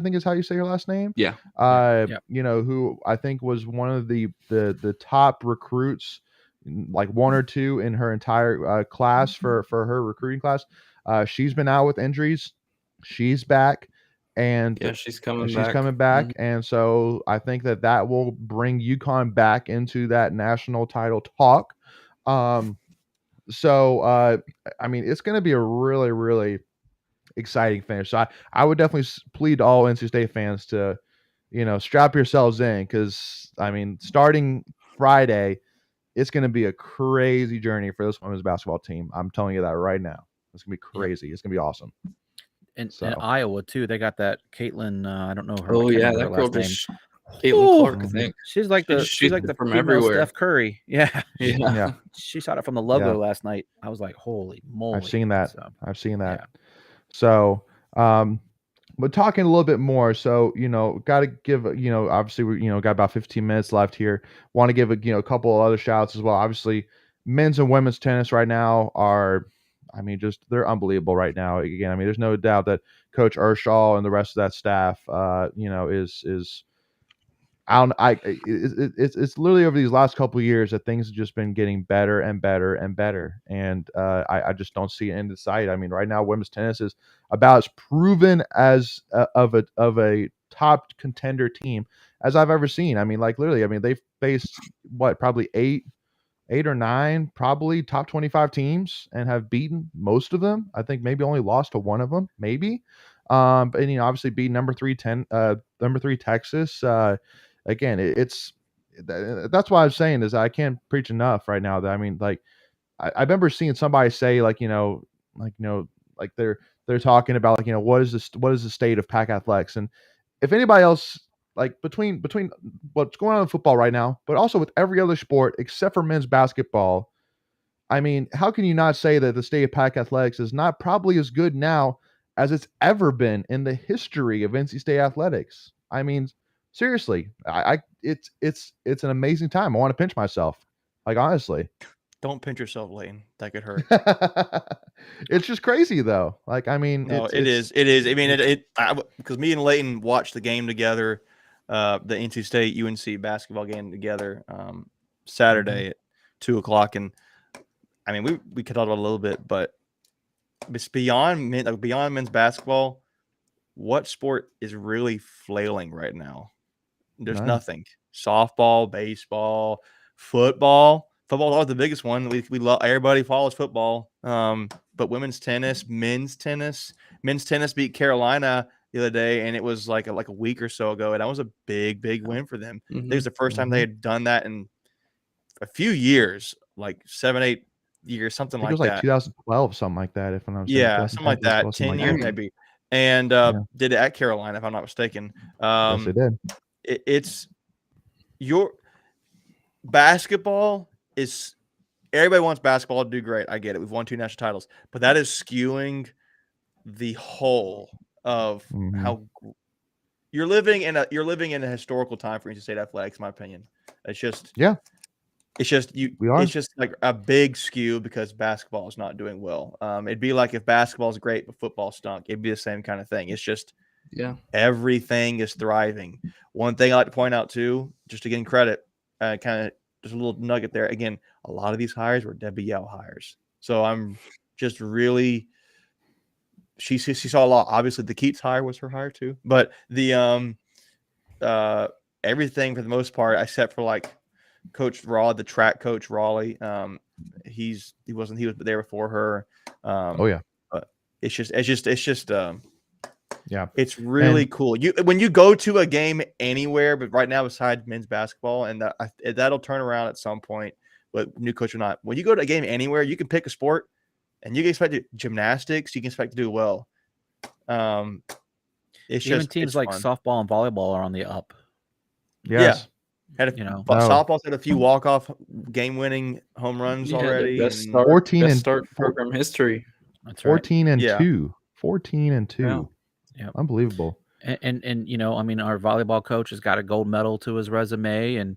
think is how you say her last name. Yeah. Who I think was one of the top recruits, like 1 or 2 in her entire class for her recruiting class. She's been out with injuries. She's back. And she's coming back. Mm-hmm. And so I think that will bring UConn back into that national title talk. It's going to be a really, really exciting finish. So I would definitely plead all NC State fans to, strap yourselves in, because starting Friday, it's going to be a crazy journey for this women's basketball team. I'm telling you that right now. It's going to be crazy. It's going to be awesome. And Iowa too, they got that Caitlin. I don't know her. Oh yeah, that girl just Caitlin Clark, I think. She's like the from female everywhere. Steph Curry. Yeah. Yeah. She shot it from the logo last night. I was like, holy moly! I've seen that. Yeah. So, but talking a little bit more. So got to give obviously we got about 15 minutes left here. Want to give a couple of other shouts as well. Obviously, men's and women's tennis right now are. They're unbelievable right now. Again, there's no doubt that Coach Ershaw and the rest of that staff, it's literally over these last couple of years that things have just been getting better and better and better. And I just don't see an end in sight. Right now, women's tennis is about as proven as of a top contender team as I've ever seen. Literally, they've faced probably 8 or 9 probably top 25 teams and have beaten most of them. I think maybe only lost to one of them, maybe. But obviously beat number 3 Texas. Again, that's why I'm saying is I can't preach enough right now that I remember seeing somebody say they're talking about what is the state of Pac athletics, and if anybody else between what's going on in football right now, but also with every other sport except for men's basketball, I mean, how can you not say that the state of Pac athletics is not probably as good now as it's ever been in the history of NC State athletics? I mean, seriously, it's an amazing time. I want to pinch myself, like honestly. Don't pinch yourself, Layton. That could hurt. It's just crazy though. Like, I mean, No, it's it is. It is. I mean, because me and Layton watched the game together, the NC State UNC basketball game together Saturday at 2:00, and I mean, we could talk about it a little bit, but it's beyond men's basketball. What sport is really flailing right now? There's None. nothing. Softball, baseball, football. Football's always the biggest one. We love, everybody follows football. But women's tennis, men's tennis beat Carolina the other day, and it was like a week or so ago, and that was a big win for them. I think it was the first time they had done that in a few years, like 7-8 years, something like it was like that. 2012, something like that. If I'm not mistaken. Yeah, something like that. 10 years maybe. And did it at Carolina, if I'm not mistaken. Yes, they did. It's your basketball is everybody wants basketball to do great. I get it. We've won 2 national titles, but that is skewing the whole of how you're living in a historical time for NC State athletics, in my opinion. It's just it's just like a big skew because basketball is not doing well. It'd be like if basketball is great but football stunk. It'd be the same kind of thing. It's just everything is thriving. One thing I like to point out too, just to get credit, kind of just a little nugget there. Again, a lot of these hires were Debbie Yao hires, so I'm just really. She saw a lot. Obviously, the Keats hire was her hire too, but the everything for the most part, except for like Coach Raw, the track coach Raleigh. He was there before her. But it's just it's really cool. When you go to a game anywhere, but right now besides men's basketball, and that'll turn around at some point, but new coach or not. When you go to a game anywhere, you can pick a sport, and you can expect gymnastics. You can expect to do well. It's even just teams like fun. Softball and volleyball are on the up. Yes. Yeah. Softball's had a few walk-off game-winning home runs already. Best 14 start program history. That's right. 14 and 2. 14 and 2. Yeah. Unbelievable. And I mean, our volleyball coach has got a gold medal to his resume, and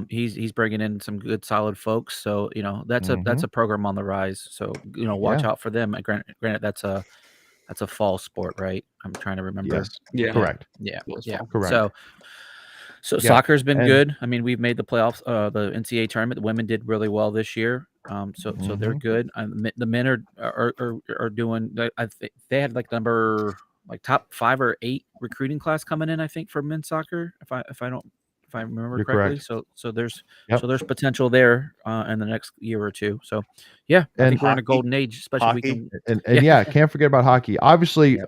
he's bringing in some good, solid folks. So that's a program on the rise. So watch out for them. Granted, that's a fall sport, right? I'm trying to remember. Yes. Yeah. Correct. Yeah. Correct. So soccer's been good. I mean, we've made the playoffs, the NCAA tournament. The women did really well this year. So they're good. The men are doing. I think they had like top 5 or 8 recruiting class coming in, I think, for men's soccer. If I remember correctly. Correct. So there's potential there in the next year or two. So I think we're in a golden age, especially hockey. Can't forget about hockey. Obviously,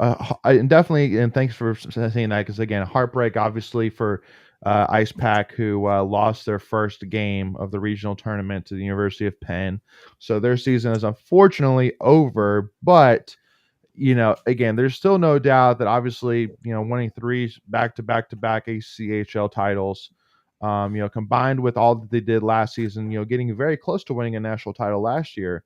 and thanks for saying that, because again, heartbreak obviously for Ice Pack, who lost their first game of the regional tournament to the University of Penn. So their season is unfortunately over, but again, there's still no doubt that obviously, winning 3 back-to-back ACHL titles, combined with all that they did last season, getting very close to winning a national title last year,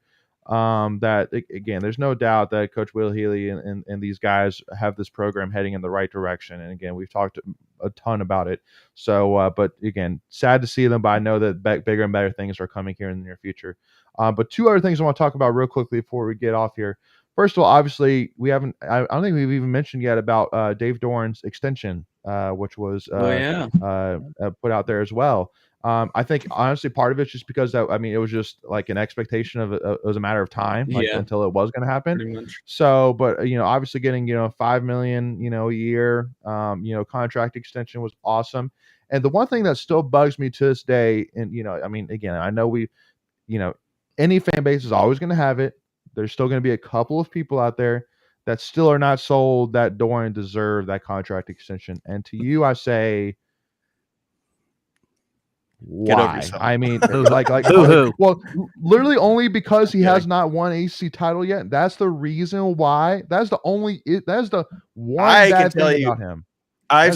that again, there's no doubt that Coach Will Healy and these guys have this program heading in the right direction. And again, we've talked a ton about it. So, but again, sad to see them, but I know that bigger and better things are coming here in the near future. But 2 other things I want to talk about real quickly before we get off here. First of all, obviously, I don't think we've even mentioned yet about Dave Doran's extension, which was put out there as well. I think honestly, part of it's just because it was just like an expectation of it was a matter of time, until it was going to happen. Pretty much. So, but obviously getting $5 million a year, contract extension was awesome. And the one thing that still bugs me to this day, and again, I know any fan base is always going to have it. There's still going to be a couple of people out there that still are not sold that Doran deserved that contract extension. And to you, I say, why? I mean, well, literally only because he has not won ACC title yet. That's the reason why. That's the one bad thing about him. I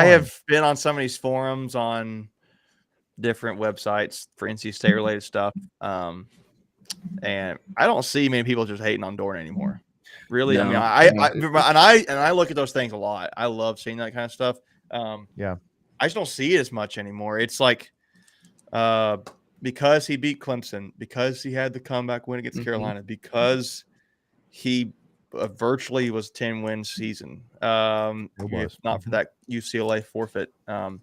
have been on some of these forums on different websites for NC State related stuff. And I don't see many people just hating on Dorn anymore. Really, No. I mean, I look at those things a lot. I love seeing that kind of stuff. Yeah. I just don't see it as much anymore. It's like because he beat Clemson, because he had the comeback win against Carolina, because he virtually was 10-win season. If not for that UCLA forfeit. And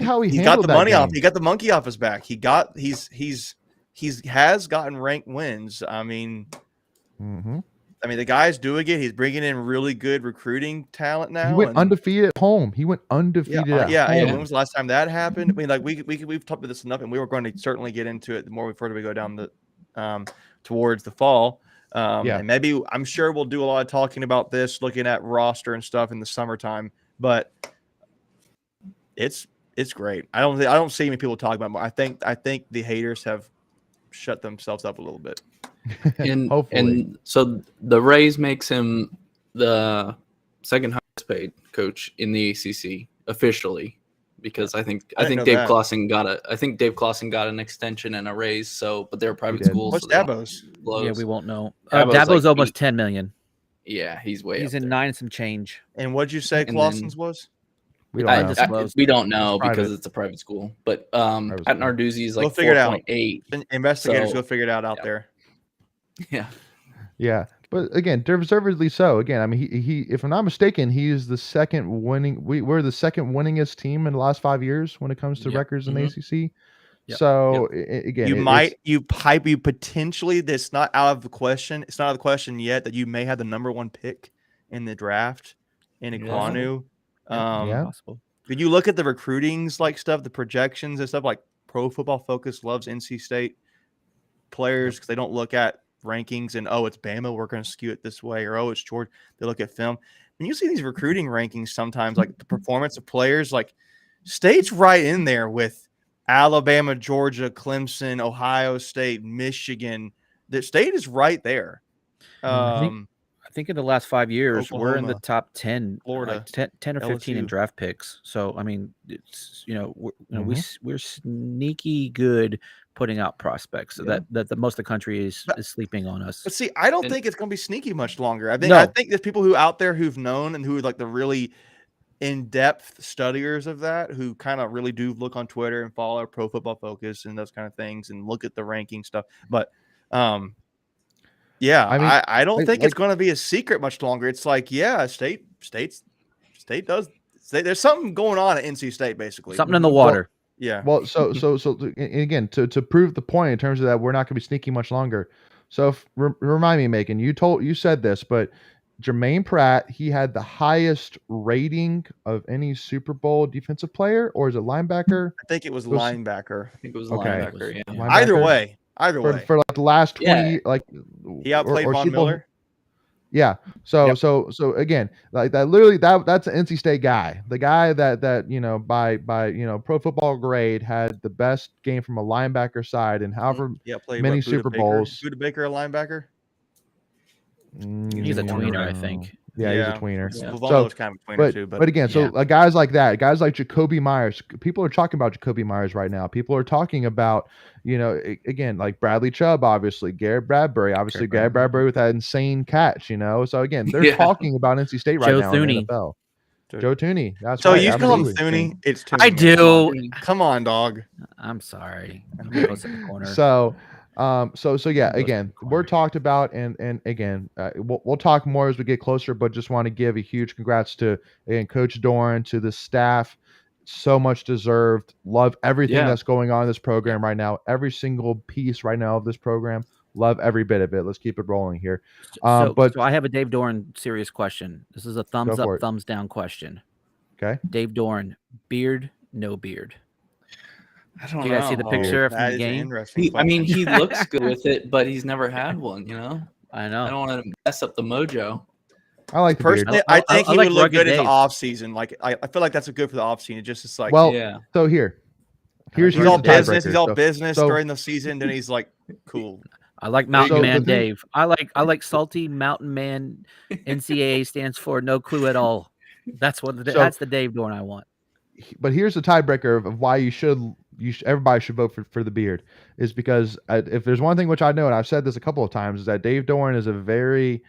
how he got handled the that money game. off. He got the monkey off his back. He has gotten ranked wins. I mean, the guy's doing it. He's bringing in really good recruiting talent now. He went undefeated at home. He went undefeated at home. When was the last time that happened? I mean, like we've talked about this enough, and we were going to certainly get into it the more further we go down the towards the fall. And maybe I'm sure we'll do a lot of talking about this, looking at roster and stuff in the summertime. But it's great. I don't see many people talking about it more. I think the haters have shut themselves up a little bit. And so the Rays makes him the second highest paid coach in the ACC officially, because I think Dave Clawson got an extension and a raise. So, but they're a private school. What's so Dabo's? Yeah, we won't know. Dabo's Dabo's like almost 10 million. Yeah, he's way. He's in 9 and some change. And what'd you say Clawson's was? We don't know because it's a private school. But at Narduzzi is like 4.8. Investigators go figure it out there. Yeah. Yeah. But again, deservedly so. Again, I mean, he if I'm not mistaken, he is the second winning. We're the second winningest team in the last 5 years when it comes to records in the ACC. Yep. So again, you potentially. That's not out of the question. It's not out of the question yet that you may have the number 1 pick in the draft in Iquanu. Possible. When you look at the recruitings, like stuff, the projections and stuff, like Pro Football Focus loves NC State players because they don't look at rankings and it's Bama, we're going to skew it this way, or it's Georgia. They look at film. When you see these recruiting rankings, sometimes like the performance of players, like State's right in there with Alabama, Georgia, Clemson, Ohio State, Michigan. The State is right there. I think in the last 5 years, Oklahoma, we're in the top 10, Florida, like 10 or 15 LSU. in draft picks. So, I mean, it's, we're sneaky good putting out prospects that the most of the country is sleeping on us. But see, I don't think it's going to be sneaky much longer. I think there's people who out there who've known and who are like the really in-depth studiers of that, who kind of really do look on Twitter and follow Pro Football Focus and those kind of things and look at the ranking stuff. But I don't think it's going to be a secret much longer. It's like, State does. There's something going on at NC State, basically. Something in the water. Well, so again, to prove the point in terms of that, we're not going to be sneaky much longer. So remind me, Megan, you said this, but Jermaine Pratt, he had the highest rating of any Super Bowl defensive player, or is it linebacker? I think it was linebacker. I think it was linebacker. Yeah. Linebacker? Either way. For like the last 20, like he outplayed Von Miller. Yeah. So again, like that, literally that's an NC State guy. The guy that by Pro Football Grade had the best game from a linebacker side and however many Super Bowls. Buda Baker a linebacker? He's a tweener, I think. Yeah, he's a tweener. Yeah. So, kind of a tweener too, but again, guys like that, guys like Jacoby Myers, people are talking about Jacoby Myers right now. People are talking about, again, like Bradley Chubb, obviously, Garrett Bradbury, Garrett Bradbury with that insane catch, So again, they're talking about NC State right now in the NFL. Joe Thuney. That's so you call him Thuney? It's Thuney. I do. Come on, dog. I'm sorry. I'm close in the corner. So again, we're talked about, and again, we'll talk more as we get closer, but just want to give a huge congrats to, again, Coach Doran, to the staff. So much deserved. Love everything that's going on in this program right now. Every single piece right now of this program. Love every bit of it. Let's keep it rolling here. So I have a Dave Doran serious question. This is a thumbs up, thumbs down question. Okay. Dave Doran, beard, no beard. I don't know. Do you guys see the picture from the game? He looks good with it, but he's never had one, I know. I don't want to mess up the mojo. I like the personally. I think he would look good in the off season. Like I feel like that's good for the off season. It's like So here's all business. He's all business during the season. Then he's like cool. I like Mountain Man Dave. I like Salty Mountain Man. NCAA stands for no clue at all. That's the Dave Doran I want. But here's the tiebreaker of why you should everybody should vote for the beard, is because if there's one thing which I know, and I've said this a couple of times, is that Dave Doran is a very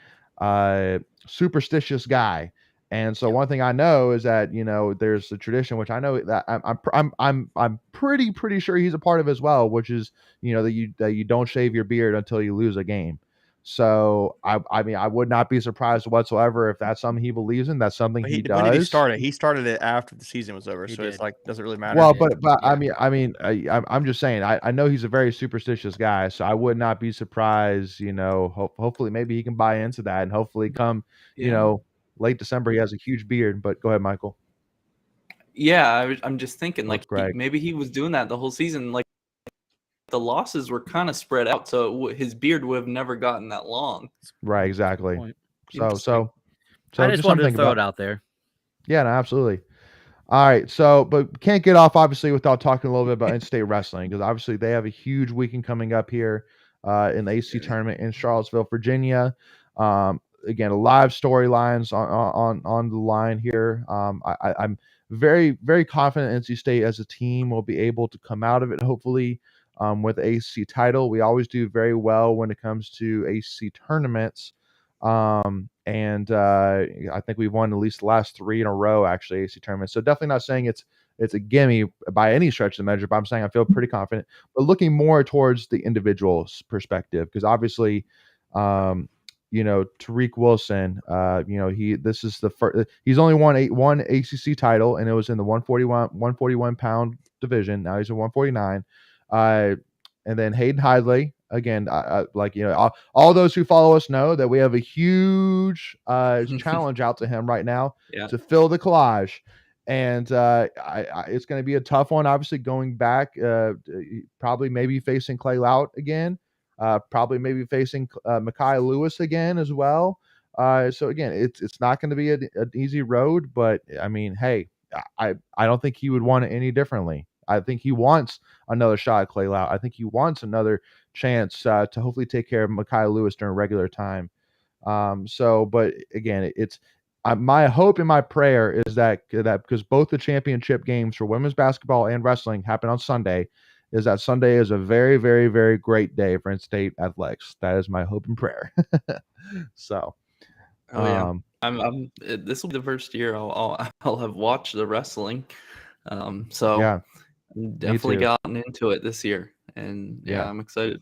superstitious guy. And so one thing I know is that, there's a tradition which I know that I'm pretty sure he's a part of as well, which is, that you don't shave your beard until you lose a game. So I mean, I would not be surprised whatsoever if that's something he believes in. That's something he does. When did he start it? He started it after the season was over, it's like doesn't really matter. Well, but yeah. I'm just saying. I know he's a very superstitious guy, so I would not be surprised. Hopefully, maybe he can buy into that, and hopefully, come late December, he has a huge beard. But go ahead, Michael. Yeah, I'm just thinking maybe he was doing that the whole season. Like the losses were kind of spread out, so his beard would have never gotten that long. Right, exactly. So I just wanted to throw it out there. Yeah, no, absolutely. All right, so but can't get off obviously without talking a little bit about in-state wrestling, because obviously they have a huge weekend coming up here in the ACC tournament in Charlottesville, Virginia. Again, live storylines on the line here. I'm very, very confident NC State as a team will be able to come out of it, hopefully, with the ACC title. We always do very well when it comes to ACC tournaments. And I think we've won at least the last 3 in a row, actually, ACC tournaments. So definitely not saying it's a gimme by any stretch of the measure, but I'm saying I feel pretty confident. But looking more towards the individual's perspective, because obviously, Tariq Wilson, this is the first. He's only won one ACC title, and it was in the 141 pound division. Now he's in 149. And then Hayden Hidley. Again, all those who follow us know that we have a huge challenge out to him right now to fill the collage. And it's going to be a tough one, obviously, going back, probably maybe facing Clay Lout again, probably maybe facing Mekhi Lewis again as well. So, again, it's not going to be an easy road, but, I mean, hey, I don't think he would want it any differently. I think he wants another shot at Clay Lout. I think he wants another chance to hopefully take care of Mekhi Lewis during regular time. But again, it's my hope and my prayer is that because both the championship games for women's basketball and wrestling happen on Sunday, is that Sunday is a very, very, very great day for in-state athletics. That is my hope and prayer. So, this will be the first year I'll have watched the wrestling. So yeah. Definitely gotten into it this year, and I'm excited.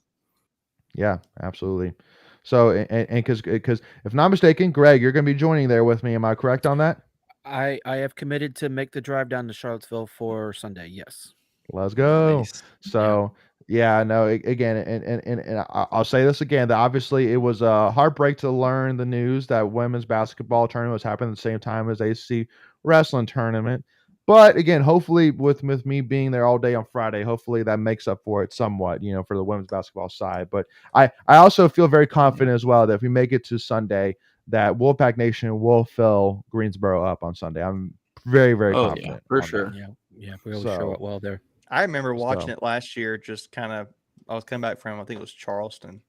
Yeah, absolutely. So, and because if not mistaken, Greg, you're going to be joining there with me. Am I correct on that? I have committed to make the drive down to Charlottesville for Sunday. Yes. Let's go. Nice. So, no, again, and I'll say this again, that obviously it was a heartbreak to learn the news that women's basketball tournament was happening at the same time as ACC wrestling tournament. But again, hopefully with me being there all day on Friday, hopefully that makes up for it somewhat, for the women's basketball side. But I also feel very confident as well that if we make it to Sunday, that Wolfpack Nation will fill Greensboro up on Sunday. I'm very, very confident. Yeah, for sure. Yeah, we will show it well there. I remember watching it last year, I was coming back from, I think it was Charleston.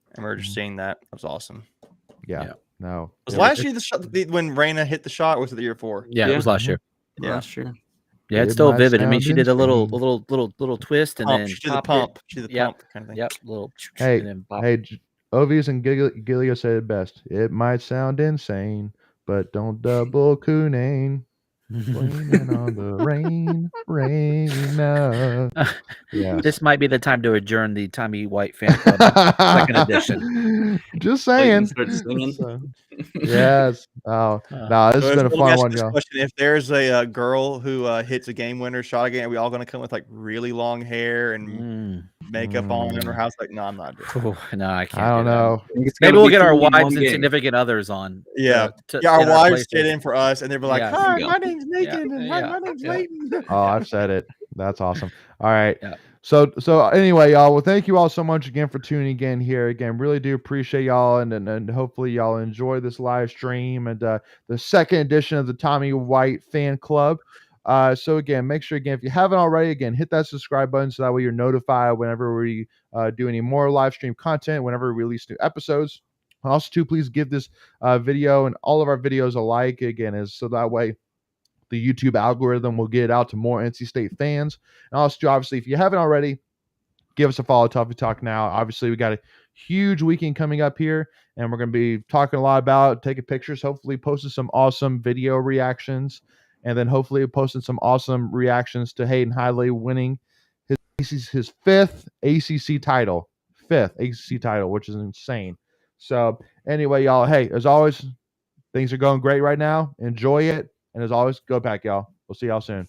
I remember just seeing that. It was awesome. Yeah. No. Was last year when Raina hit the shot, or was it the year before? Yeah, it was last year. Yeah, last year. Yeah, it's still vivid. I mean, she did a little twist and then she did the pump. She did the pump kind of thing. Yep, little. Hey, and then pop. Ovies and Gilia said it best. It might sound insane, but don't double Kunane. Blaming on the rain. Yeah. This might be the time to adjourn the Tommy White Fan Club second edition. Just saying. Start singing. Yes. Oh, no, this has been a fun one, y'all. If there's a girl who hits a game winner shot again, are we all going to come with like really long hair and makeup on in her house? Like, no, I'm not doing it. No, I can't. I don't know. Maybe we'll get our wives and significant others on. Yeah. Our wives sit in for us, and they'll be like, "Hi, my name's Nathan, and hi, my name's Layton." Oh, I've said it. That's awesome. All right. Yeah. So anyway, y'all. Well, thank you all so much again for tuning in here. Again, really do appreciate y'all, and hopefully y'all enjoy this live stream and the second edition of the Tommy White Fan Club. So again, make sure if you haven't already, hit that subscribe button so that way you're notified whenever we do any more live stream content, whenever we release new episodes. Also, please give this video and all of our videos a like. Again, so that way the YouTube algorithm will get it out to more NC State fans. And also, obviously, if you haven't already, give us a follow, Tuffy Talk Now. Obviously, we got a huge weekend coming up here, and we're going to be talking a lot about taking pictures, hopefully posting some awesome video reactions, and then hopefully posting some awesome reactions to Hayden Hidlay winning his fifth ACC title, which is insane. So anyway, y'all, hey, as always, things are going great right now. Enjoy it. And as always, go Pack, y'all. We'll see y'all soon.